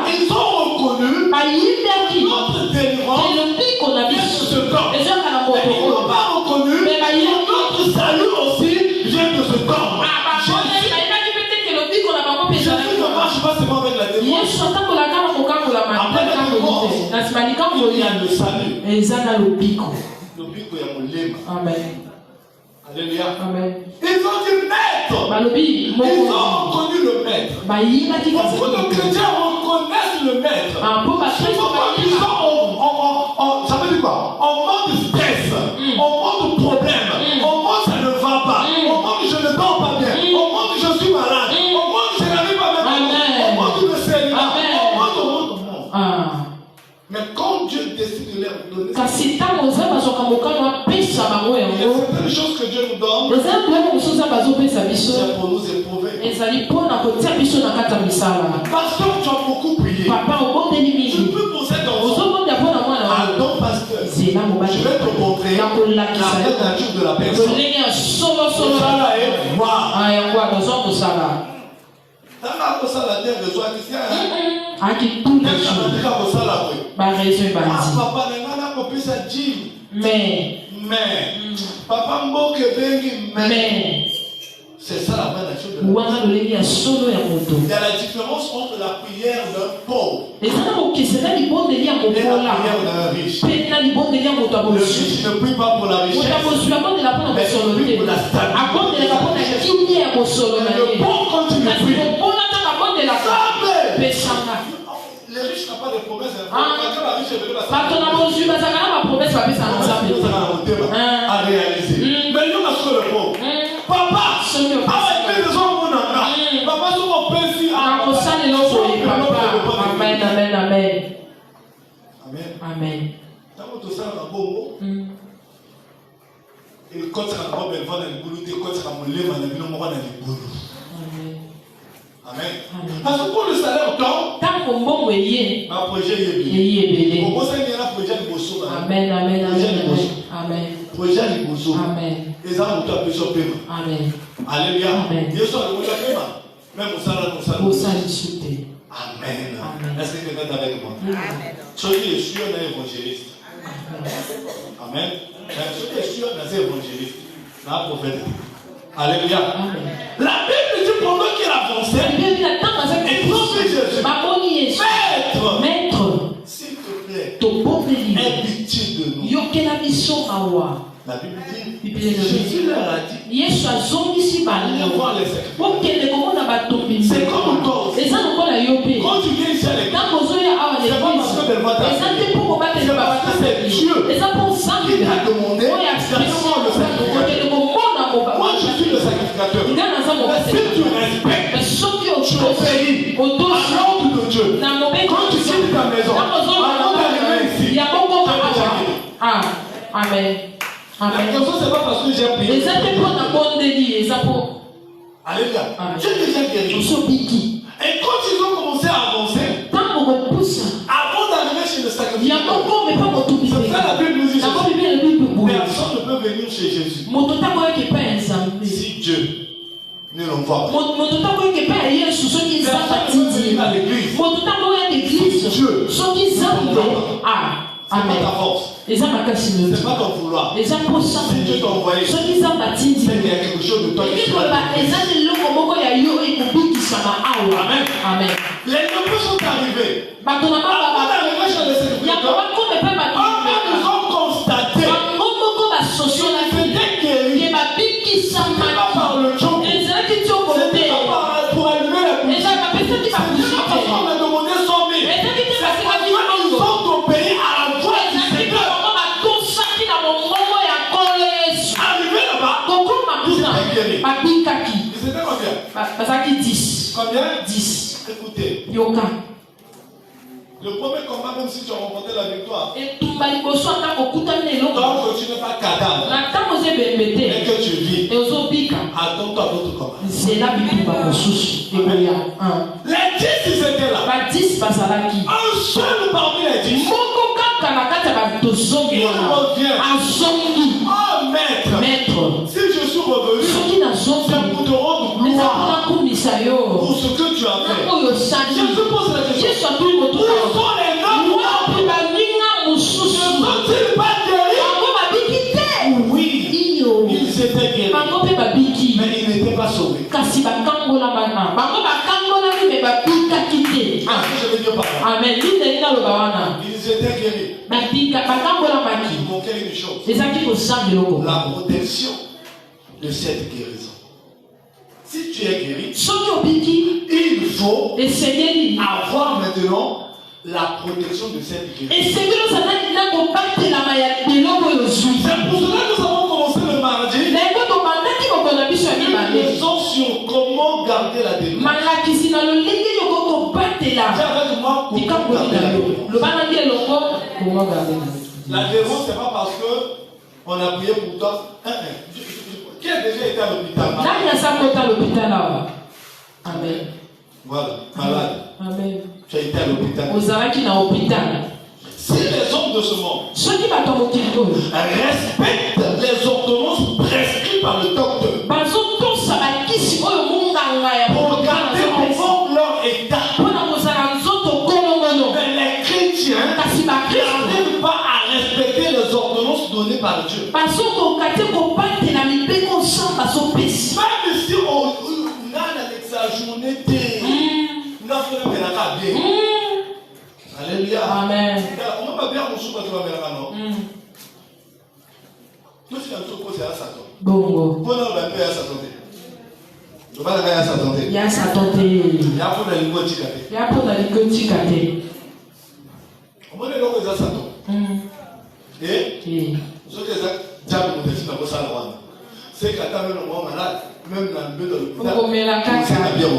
Ils ont reconnu notre délivrance vient de ce corps. Mais ils n'ont pas reconnu notre salut aussi vient de ce corps. Jésus ne marche pas seulement avec la délivrance. Après il y a le salut. Le pico, il y a mon lèvre. Amen. Alléluia. Amen. Ils ont dit maître. Ils ont reconnu le maître. Beaucoup de chrétiens reconnaissent le maître. Pourquoi ils sont ça veut dire quoi? En mode stress, en mode problème, en mode ça ne va pas, en mode je ne dors pas bien, en mode je suis malade, en mode je n'arrive pas à me en mode le Seigneur, en mode. Mais quand Dieu décide de leur donner, il y a certaines choses que Dieu nous donne, c'est pour nous éprouver. Pasteur, tu as beaucoup prié. Je peux poser dans donc, pasteur, je vais te montrer la vraie nature de la personne. Mais c'est ça la vraie nature de la personne. Il y a la différence entre la prière d'un pauvre et la prière d'un riche. Le riche ne prie pas pour la richesse, mais il prie pour la stabilité. Le pauvre, quand il prie, le riche n'a pas de promesse. Quand la riche est venue, à réaliser. Mais nous, on a sur le pauvre. Papa, Amen. Amen. Il compte sur la robe, elle va dans le boulot, il compte sur la moulée, il va dans le boulot. Amen. Parce que pour le salaire tombe, ma projet est bien. Pour moi, c'est un projet de Bosso. Amen. Projet de Bosso. Amen. Et ça, on doit appeler sur paiement. Amen. Alléluia. Dieu soit le paiement. Même au salaire, on s'allie. Amen. Est-ce que quelqu'un est avec moi? Ceux qui est sûr d'un évangéliste. Amen. Ceux qui est sûr d'un évangéliste. D'un prophète. Alléluia. La Bible dit pendant qu'il avançait, et non Jésus. Maître, s'il te plaît, aie pitié de nous. La Bible dit, Jésus leur a dit, allez voir les sacrifices. C'est comme toi aussi. Quand tu viens ici à l'église, c'est pas parce que devant ta famille, c'est parce que c'est Dieu qui t'a demandé exactement le sacrificateur. Moi je suis le sacrificateur. Mais si tu respectes, tu obéis à l'ordre de Dieu. Quand tu quittes ta maison, avant d'arriver ici, tu as déjà guéri. Amen. La question c'est pas parce que j'ai prié. Alléluia. J'ai déjà guéri. Et quand ils ont commencé à avancer, avant d'arriver chez le sacrificateur, c'est ça la Bible nous dit. Personne ne peut venir chez Jésus si Dieu ne l'envoie pas. Personne ne peut venir à l'église si Dieu ne l'envoie pas. C'est pas ta force. C'est pas ton vouloir. Si Dieu t'a envoyé, c'est qu'il y a quelque chose de toi qui soit. Amen. Les lépreux sont arrivés. Avant d'arriver chez le sacrificateur, ils ont constaté qu'ils étaient guéris. Ce n'est pas par le jour. Bazaki 10. Combien? 10. Écoutez. Yoka. Le premier combat, même si tu as remporté la victoire, Et tout le monde soit tant que tant que tu n'es pas cadavre et que tu vis, attends-toi à d'autres combats. c'est là que Les 10 ils étaient là. Un seul parmi les 10. Il revient. Oh maître, si je suis revenu, c'est pour te rendre gloire pour ce que tu as fait. Je te pose la question. Où sont les noms? Ne sont-ils pas guéris? Oui, ils étaient guéris, mais ils n'étaient pas sauvés. Kasi bakangola bana bango bakangola ni me babika kite. Je veux dire par là. Amen. Ni na lo bawana. Ils étaient guéris. Babika bakangola maki. Il manquait une chose. Ezaki ko sambe loko. La protection de cette guérison. Si tu es guéri, Soki obiki il faut esengeli avoir maintenant la protection de cette guérison. esengelo sana na ko batela la maya biloko yo zui. C'est pour cela que nous avons commencé le mardi. Na ko to bandaki ko na biso ni Une bale. leçon sur comment garder la délivrance. Malaki sina lo lenge yo ko batela. Viens avec moi pour Dika ko garder la ni lo. délivrance. Lo bana ngi loko ko garder. La délivrance, c'est pas parce que on a prié pour toi. Qui a déjà été à l'hôpital? Nani asa kota l'hôpital là? Amen. Voilà, malade. Amen. Tu as été à l'hôpital. Ozaraki na hôpital. Si les hommes de ce monde Soki bato mokili oyo respectent les ordonnances prescrites par le docteur bazotosa bakisi oyo munganga ya pour garder en forme leur état, mpona kozala nzoto kolongono mais les chrétiens kasi bakristo n'arrivent pas à respecter les ordonnances données par Dieu. bazokoka te kobatela mibeko nsan bazopesi Même si on a sa journée on a fait le bien. Alléluia. Amen. On va pas bien mon souper de la mer, non? Tout ce qui est un truc, c'est à Satan. Bongo. Pour nous, on va payer à Satan. On va payer à Satan. Ya Satan te. Il y a pour la ligne ticate. Ya mpona lingo tikate. On va aller là où il y a Satan. Et ceux qui ont déjà mon destin dans le salon, c'est qu'à ta même moment malade, même dans le bureau de l'hôpital, c'est bien au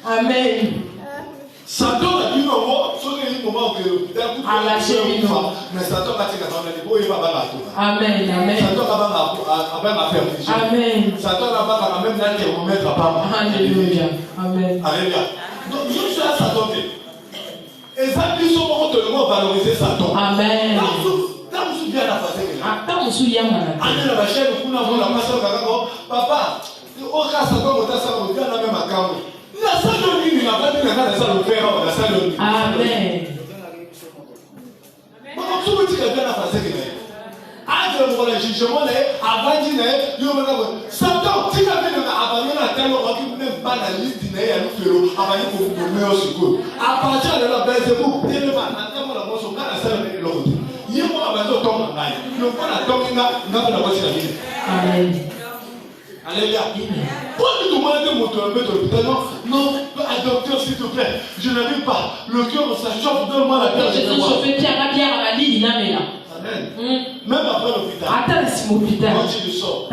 Amen. Satan a dit non, ceux qui ont dit moment que l'hôpital, mais Satan a dit qu'il va pas Amen. Amen. Satan a fait Amen. Satan a même un thermomètre à part. Alléluia. Amen. Alléluia. Donc, je suis à Satan. Et ça, ils sont tellement valoriser Satan. Amen. Quand vous souvenez à la face, ata mosusu yangana Anne la chaîne, vous n'avez pas passé au Kakago. Papa, au cas Satan, vous avez ça, vous avez la même account. La salle de nuit, il n'a pas dit que la salle de fer, la salle de nuit. Amen. Donc, si vous dites que bien la face, entre le jugement, avant de Satan, si vous avez abandonné la terre, vous n'avez pas la liste de Néa, nous ferons, avant de vous mettre au secours. À partir de là, c'est vous, vous n'avez pas la terre, vous n'avez pas la salle de l'autre. Il y a un abandon de temps, il y a un abandon de temps. Amen. Alléluia. Pourquoi tu demandes de monter de l'hôpital? Non, docteur, s'il te plaît, je n'arrive pas. Le cœur ça chauffe, donne-moi la bière. Amen. Même après l'hôpital. Quand tu le sors.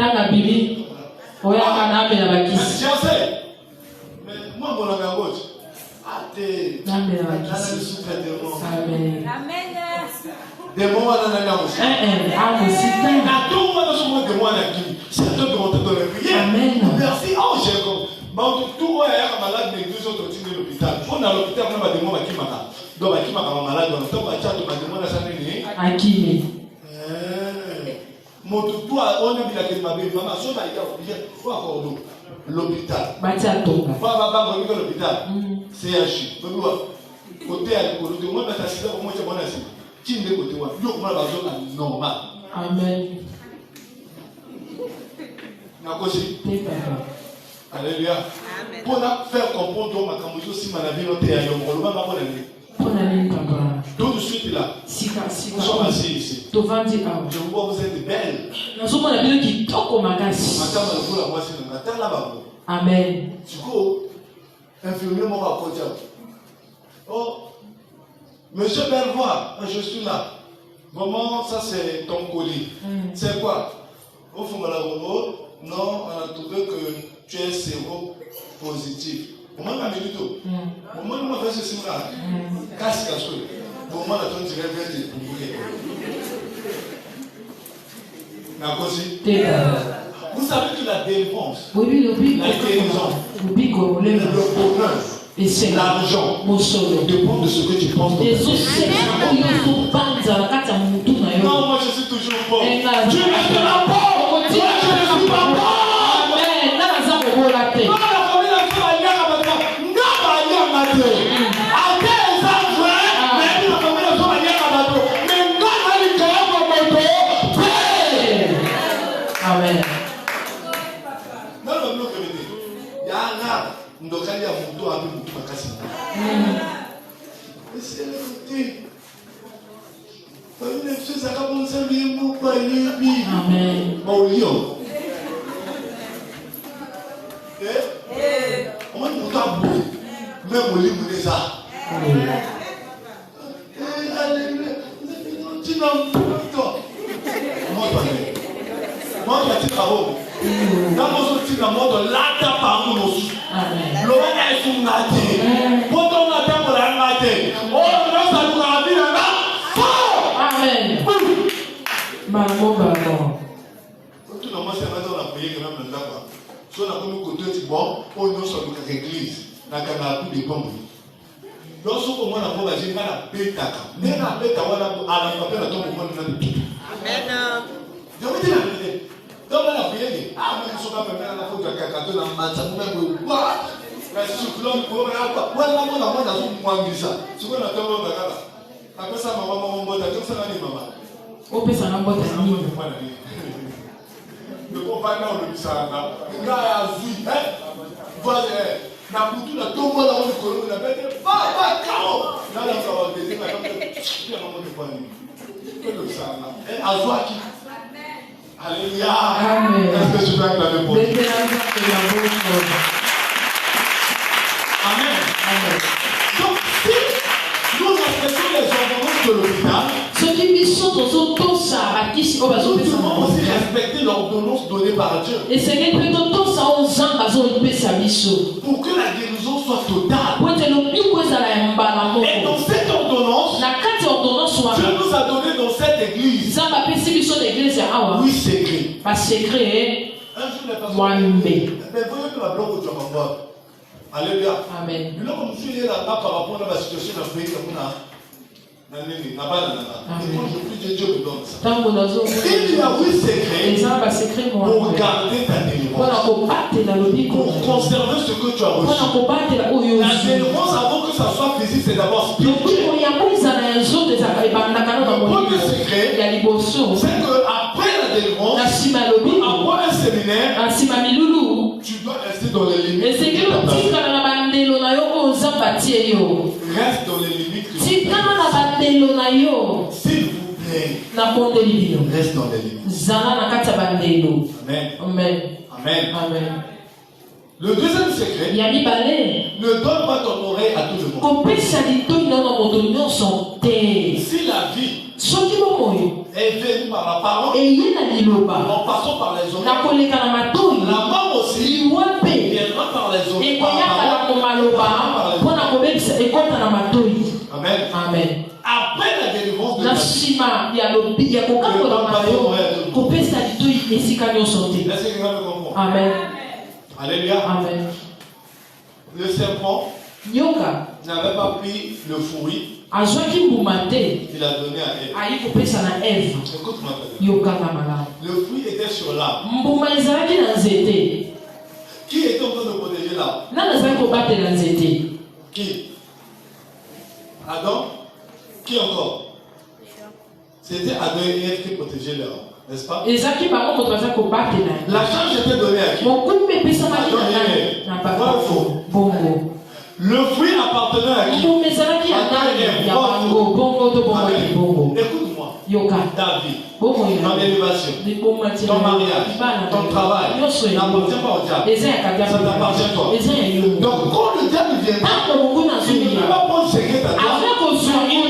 Je sais. Mais moi, mon ami à gauche. Athée. Amen. Des moments à l'année aussi. À tout moment, dans ce moment, des mois à la qui. C'est à toi de monter dans les prières. Merci. Oh, j'ai compris. Tout le monde est malade, mais deux autres sont à l'hôpital. On a l'hôpital, on a des moments qui m'attendent. Donc, qui m'a malade, on a des moments à sa Akimi. Mon tout, on a vu la question, maman, si on a été obligé, il faut encore l'hôpital. Papa, l'hôpital. CHU. Côté à côté, moi, je suis là, moi, je suis bon assis. Qui n'est côté moi, je suis normal. Amen. Alléluia. Pour faire comprendre ma camoufle si ma vie n'était à yon, on va pas tout de suite là. Nous sommes assis ici. Je vois vous êtes belles. Amen. Du coup, infirmier m'a rapporté. Oh, monsieur Belvoir, je suis là. Vraiment, ça c'est ton colis. C'est quoi? Au fond de la robot, non, trouvé que tu es séropositif. Au moins, la minute, au moins, on va faire ceci là. Casse la chose. Au moins, la tonne dirait bien de bouger. Vous savez que la défense, la guérison, le bonheur, l'argent dépend de ce que tu penses. Non, moi je suis toujours pauvre. Tu ne seras pas. Moi je ne suis pas pauvre. Amen. Non, la famille la fait la guerre à maintenant. Non, la guerre à maintenant. Après les enfants, mais la famille la fait la guerre à maintenant. Mais non, la guerre à maintenant. Amen. Non, non, non, il y a un arbre. Nous devons aller à mon dos avec mon tout à casser. Mais c'est le côté. Amen. Tout le monde s'est mis dans la prière que même là-bas. Si on a comme côté de bon, on nous sommes dans l'église, dans la plus de bombes. Lorsque on a pour la vie, on a pétaka. Mais on a pétaka, on a appelé la tombe au monde de la vie. Amen. Je vous dis la vérité. Dans la prière, ah, mais ils sont pas même à la faute de la caca, de la matin, même le bois. La soufflante pour la quoi. Voilà, moi, dans une moine de ça. Ce qu'on a tellement de là. Après ça, maman, maman, t'as tout ça dans les mamans. On peut s'en avoir des amis. Le compagnon de Bissana, le gars a vu, hein? Voilà, la couture, la tombe, la roue de colonne, la bête, pas carreau. Là, on va dire, la tombe, il y a un moment de poignée. Que le sang, hein? Azouaki. Alléluia. Amen. Est-ce que tu vas acclamer pour Dieu? Amen. Amen. Donc, si nous respectons les ordonnances de l'hôpital, nous devons aussi respecter l'ordonnance donnée par Dieu. Pour que la guérison soit totale. Et dans cette ordonnance, Dieu nous a donné dans cette église 8 secrets. Un jour, les personnes mais voyez que la bloc où tu vas voir. Alléluia. Amen. Nous avons fait là-bas par rapport à la situation d'un pays comme on a. Et quand je prie Dieu me donne ça. Il y a 8 secrets pour garder ta délivrance. Pour conserver ce que tu as reçu. La délivrance avant que ça soit physique, c'est d'abord spirituel. Le premier secret, c'est qu'après la délivrance, après un séminaire, tu dois rester dans les limites. Reste dans les limites. S'il vous plaît, reste dans les limites. Amen. Amen. Amen. Le deuxième secret, ne donne pas ton oreille à tout le monde. Si la vie est venue par la parole, en passant par les oreilles, la mort aussi viendra par les oreilles. Amen. Amen. Après la délivrance de la vie, Amen. Alléluia. Amen. Le serpent n'avait pas pris le fruit. Il a donné à Ève. Écoute-moi. Le fruit était sur l'arbre. Qui était en train de protéger l'arbre? Qui? Adam? Qui encore? C'était Adam et Ève qui protégeaient l'arbre, n'est-ce pas? La charge était donnée à qui? Adam et Ève. Le fruit appartenait à qui? Écoute-moi. David, ton élévation, ton mariage, ton travail n'appartient pas au diable. Ça t'appartient à toi. Donc quand le diable viendra, il ne peut pas prendre secret à toi. Il va t'enseigner.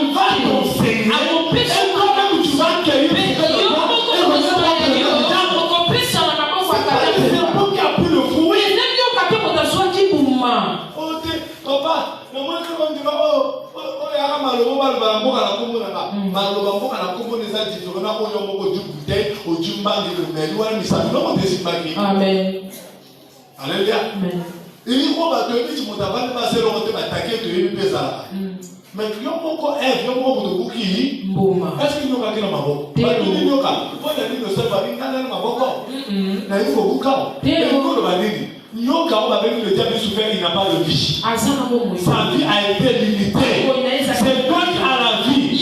Et toi-même tu vas accueillir. C'est pas le serpent qui a pris Amen. Alléluia. Amen. Il faut que tu me passer le temps d'attaquer tu es pesé. Mais il y a beaucoup est est-ce qu'il y a quelqu'un dans ma boque? Pas tout le monde. Faut dire le seul bari n'a dans ma boque. Na il faut beaucoup. Et le bari nyoka on va venir le diable souffert il n'a pas de vie. Sa vie a été limitée. C'est donc à la vie.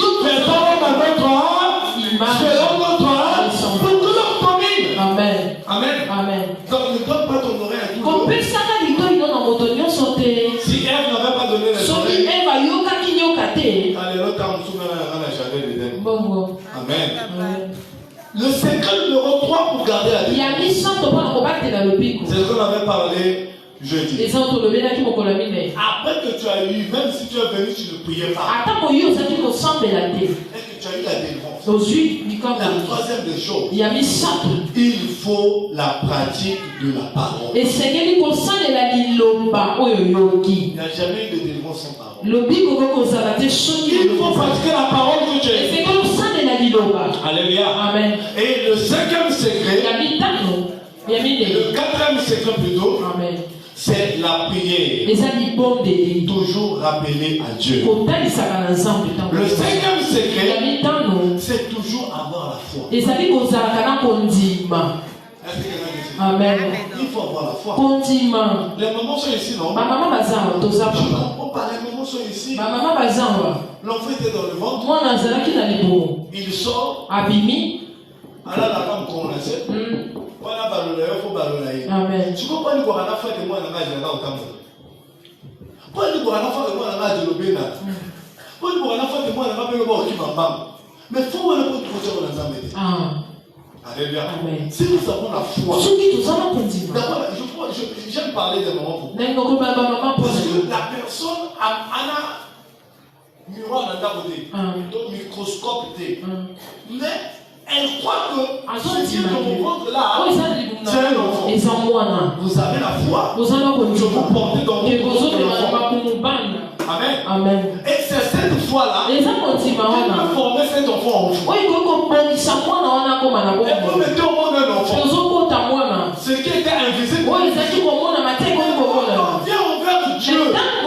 Mais selon notre âme, pour tout le monde. Amen. Amen. Amen. Donc ne donne pas ton oreille à tout le monde. Si Ève n'avait pas donné les oreilles, Amen. Le secret numéro 3 pour garder la vie, c'est ce qu'on avait parlé jeudi. Après que tu as eu, même si tu es venu, tu ne priais pas. Est-ce que tu as eu la délivrance? La troisième des choses, il faut la pratique de la parole. Il n'y a jamais eu de délivrance sans parole. Il faut pratiquer la parole que tu as écrite. Alléluia. Amen. Et le cinquième secret, le quatrième secret plutôt, c'est la prière. Toujours rappeler à Dieu. Le cinquième secret, c'est toujours avoir la foi. Amen. Il faut avoir la foi. Les mamans sont ici, non? Je ne comprends pas. Les mamans sont ici. L'enfant était dans le ventre. Il sort. Alors la femme commence. Voilà, il faut baloler. Amen. Tu comprends quoi? La foi de moi, la magie, là, au Cameroun. Pourquoi la foi de moi, la magie, le Bénin? Pourquoi la foi de moi, la magie, le Bénin? Mais il faut que le protéger dans la maison. Alléluia. Si nous avons la foi, d'abord, j'aime parler des moments pour vous. Parce que la personne a un miroir dans ta côté, un microscope, mais elle croit que ce qui est dans mon ventre là, c'est un enfant. Vous avez la foi. Je vous portez dans votre enfant. Amen. Amen. Et c'est cette foi-là qui va former cet enfant en vous. Et vous mettez au monde un enfant. Ce qui était invisible. Viens envers Dieu. On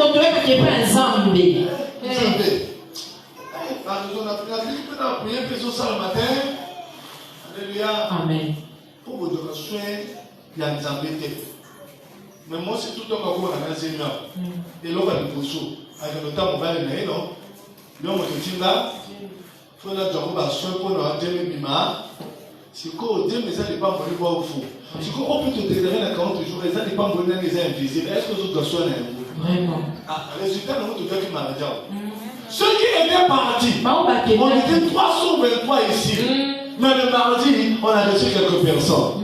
a prié ça le matin. Alléluia. Amen. Pour vous donner soin, il y a des embêtés. Mais moi, c'est tout le temps qu'on a un Seigneur. Et là, on va le pousser. Avec le temps, on va le mettre, non? Là, on va le dire là. Il faut que nous soin pour nous dire bima. Si on dit, mais ça n'est pas bon, voir au fond. Si on peut te déclarer dans 40 jours, ça n'est pas bon, les invisibles. Est-ce que vous soin vraiment? Résultat, nous devons faire mal. Ceux qui étaient partis, on était 323 ici. Mais le mardi, on a reçu quelques personnes.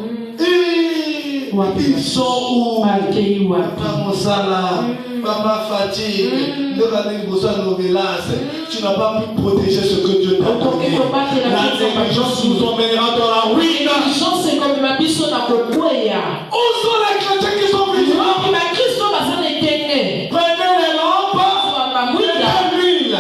Ils sont où? Papa Moussala, Papa Fatih, tu n'as pas pu protéger ce que Dieu t'a donné. La négligence nous emmènera dans la ruine. Où sont les chrétiens qui sont vigilants? Prenez les lampes, prenez l'huile.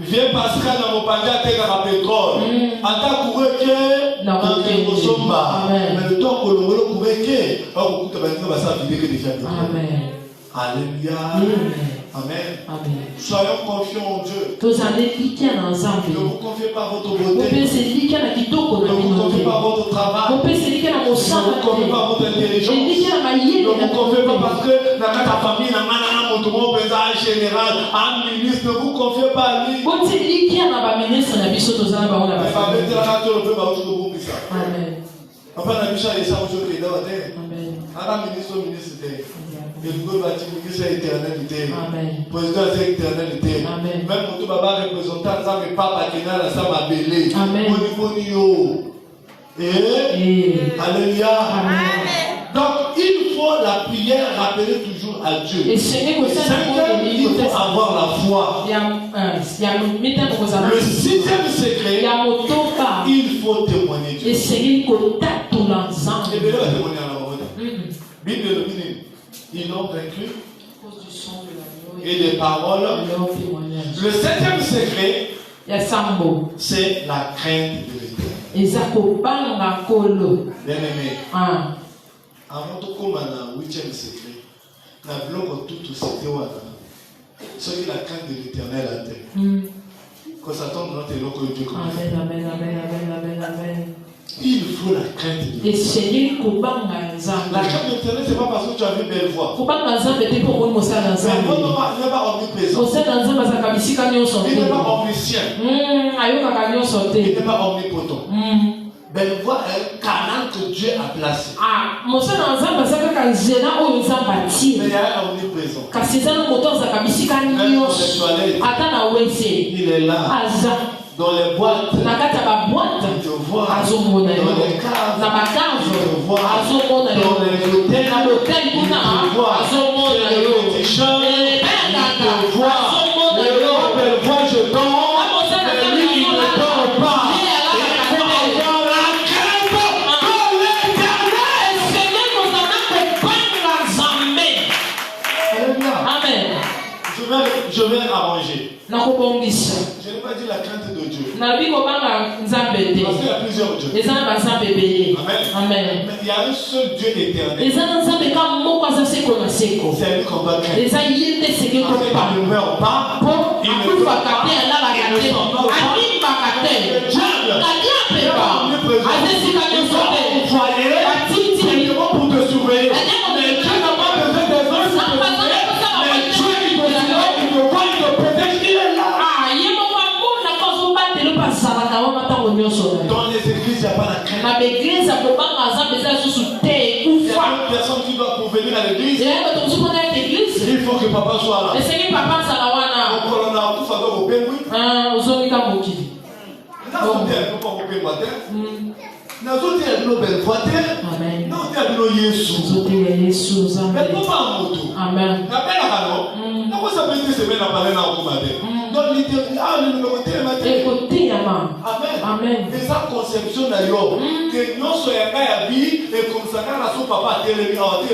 Viens Pascal dans mon panier à la pétrole. Ata Koureke, Nanke Kosomba. Mais le temps que l'on Koureke, on va ça vider que déjà. Amen. Alléluia. Amen. Soyons confiants en Dieu. Ne vous confiez pas à votre beauté. Ne vous confiez pas à votre travail. Ne vous confiez pas à votre intelligence. Ne vous confiez pas parce que dans ta famille, dans mon général, un ministre, ne vous confiez pas à lui. Amen. Papa n'a vu ça et ça aujourd'hui dans la terre. Amen. Ministre. Et le gouvernement ministre éternalité. Président c'est éternalité. Même pour tout baba représentant ça mais papa qui n'a la ça m'a belé. Boni. Alléluia. Donc il faut la prière rappeler toujours à Dieu. Et il faut avoir la foi. Le sixième secret, il faut témoigner Dieu. Bible, ils l'ont vaincu et des paroles. Le 7e secret, c'est la crainte de l'éternel. Bien-aimé, avant de commencer le 8e secret, la bloc tout c'était ce qui la crainte de l'éternel à terre. Quand ça tombe dans tes locaux, Dieu commence. Amen. Il faut la crainte de l'éternel. La crainte de l'éternel, c'est pas parce que tu as vu belle voix. Mais bon, n'est pas omniprésent. Il n'est pas omniscient. Il n'est pas omnipotent. Belle voix est un canal que Dieu a placé. Mais il y a un omniprésent. Il est là. Dans les boîtes, il te voit. Dans les caves, il te voit. Dans les hôtels, il te voit. Dans les petits champs, il te voit. Le Lord, belle voix, je dors. Mais lui, il ne dort pas. Je vais arranger. Je n'ai pas dit la crainte de Dieu. Parce qu'il y a plusieurs dieux. Amen. Mais il y a un seul Dieu éternel. C'est lui qu'on doit craindre. Parce qu'il ne meurt pas. Il ne meurt pas. Il ne s'en va pas. Le diable n'est pas omniprésent. Il faut envoyer des démons pour te surveiller. Mais Dieu n'a pas besoin des hommes pour te surveiller. Mais Dieu, il te voit, il te protège, il est là. Dans les églises, il n'y a pas la crainte. Il y a une personne qui doit pour venir à l'église. Il faut que papa soit là. Amen. Et sa conception d'ailleurs, que non soit pas à vie et comme ça quand son papa a télé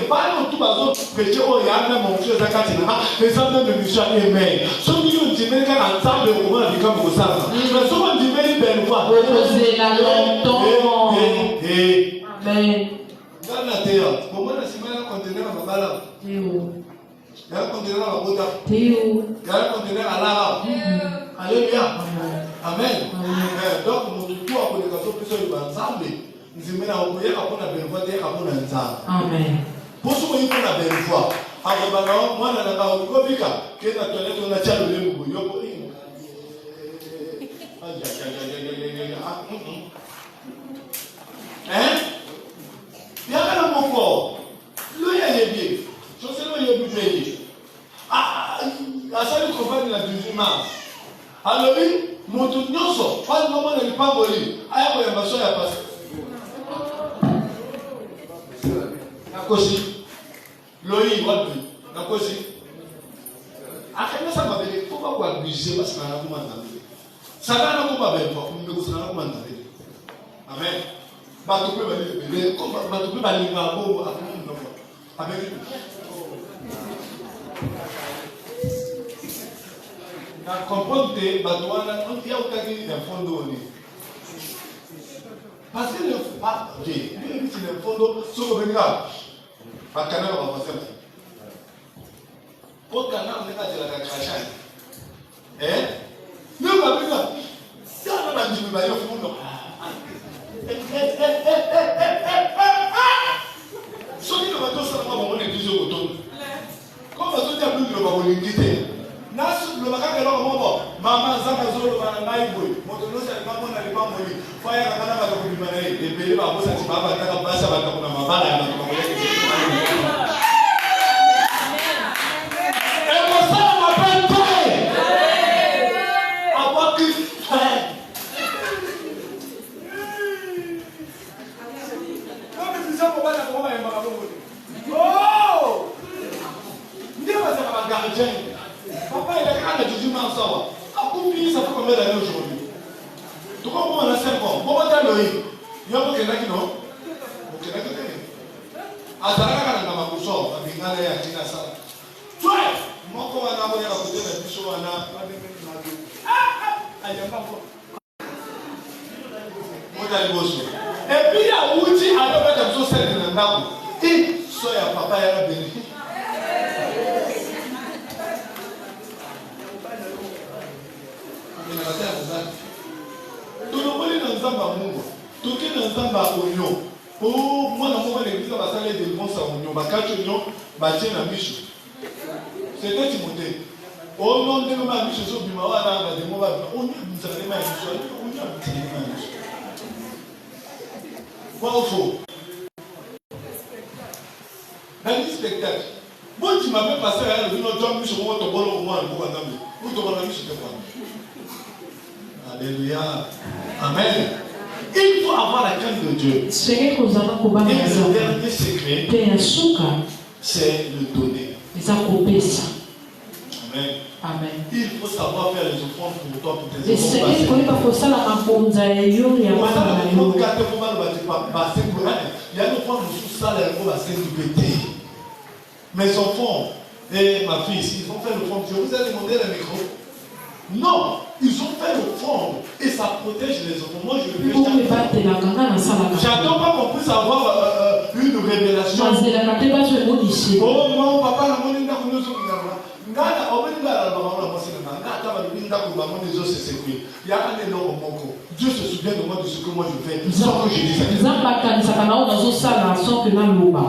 pas non tout bazon péché oh il y a même mon Dieu zakatina les hommes de mission amen. So nous dit mais quand ensemble on va vivre comme ça. Mais souvent dit mais belle voix. Reposer la longtemps. Amen. Dans la terre, comment la semaine conteneur à Mabala. Théo. Il y a un conteneur à Bota. Théo. Il y a un conteneur à Lara. Alléluia. Amen. Donc, nous devons avoir des choses qui sont ensemble. Nous devons avoir des choses qui sont ensemble. Amen. Pour ce qui est de la belle foi, moi, je n'ai pas de copie. Que la toilette, on a déjà le mot. Hein? Il y a un mot fort. Le y a bien. Je sais le y a bien. À ça, nous comprenons la 18 mars. Alors, mon tout nyonso, pas le moment n'est pas volé. Aïe, il y a ma soeur, il y a passé. Nakosi, Loï, Wadbi, Nakosi. Après, ça m'a dit, faut pas abuser parce qu'on a commandé. Ça va nous combattre, pour nous nous allons commander. Amen. Bateau peut aller, bateau peut aller à Bobo, Amen. Comprendre que Batouana, on dit à Outaki un fond d'eau. Parce que le fond d'eau, sur le Bénégal, pas canal, on va passer. Pour canal, on est à la crachane. Eh? Nous, on va plus là. Si on a dit, on va y aller au fond d'eau. Ce qui ne va pas se faire, on est toujours autour. Comme on a dit, on va vous l'inviter. Nasu le makaka lo mobo mama zaka zolo bana naibo moto no sa mama na lipa moli fire kana ba ko bimana e bele ba bosa ti baba taka basa ba kuna mabala ya ba ko le e mo sa ma pente abaki kama tisa ko bana ko ma ya ba ko oh ndio ba sa ba gardien. Papa, il a quand même du mal ça. À combien ça fait combien d'années aujourd'hui? Tu comprends, on a 5 ans. Comment t'as le il y a beaucoup de gens qui n'ont. Beaucoup de gens qui n'ont. À Zara, quand on a ma couche, on a bien allé à Tina ça. Tu vois, Et puis il y a Outi à l'heure de celle de Nandako. Et soya papa et la béni. Tout le monde est dans Zamba Mungo. Tout est dans Zamba Oignon. Oh, moi, dans mon église, va s'aller des bons à Oignon. Ma carte Oignon, ma tienne à Michou. C'était Timothée. Oh non, de ma Michou, sur Bimawa, là, de moi, on y a mis à Michou. On y a mis à Michou. Quoi au faux? Dans le spectacle, moi tu m'avais passé à la vie, je suis au bolo au moins, où tu vas la vie, je te vois. Alléluia. Amen. Il faut avoir la crainte de Dieu. Et le dernier secret, c'est le donner. Amen. Amen. Il faut savoir faire les offrandes pour toi, pour tes offrandes. Il y a une offrande sous ça, mes enfants et ma fille, ils ont fait l'offrande. Je vous ai demandé le micro. Non, ils ont fait l'offrande et ça protège les enfants. Moi, je le fais. J'attends pas qu'on puisse avoir une révélation. Oh non, papa, la monnaie n'a pas Dieu se souvient de moi de ce que moi je fais sans que je dise ça.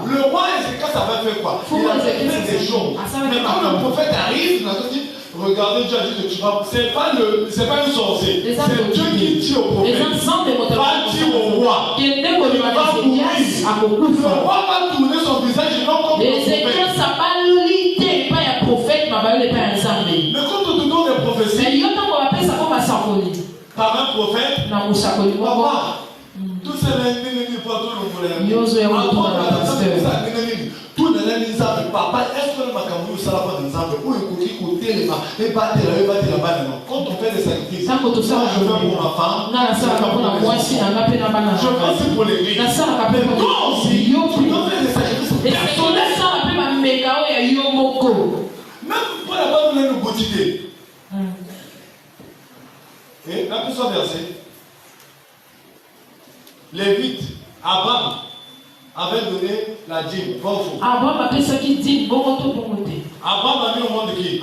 Le roi Ézéchias avait fait quoi? Il a fait des choses. Mais quand le prophète arrive, il a dit regardez, Dieu a dit que tu vas. C'est pas un sorcier. C'est Dieu qui dit au prophète. Va dire au roi. Il va mourir. Le roi va tourner son visage et non comme le prophète. Mais quand on te donne des prophéties par un prophète, papa, tout ça n'est pas tout le papa, est-ce que le Macamoui ça va dans Zambie ou écouter côté et battre là-bas quand on fait des sacrifices, je veux pour ma femme, je veux aussi pour l'église. Mais toi aussi, tu dois faire des sacrifices personnels. Même pour la bonne nous quotidien. Et la plus verset. Lévite, Abraham avait donné la dîme. Abraham a mis au monde de qui?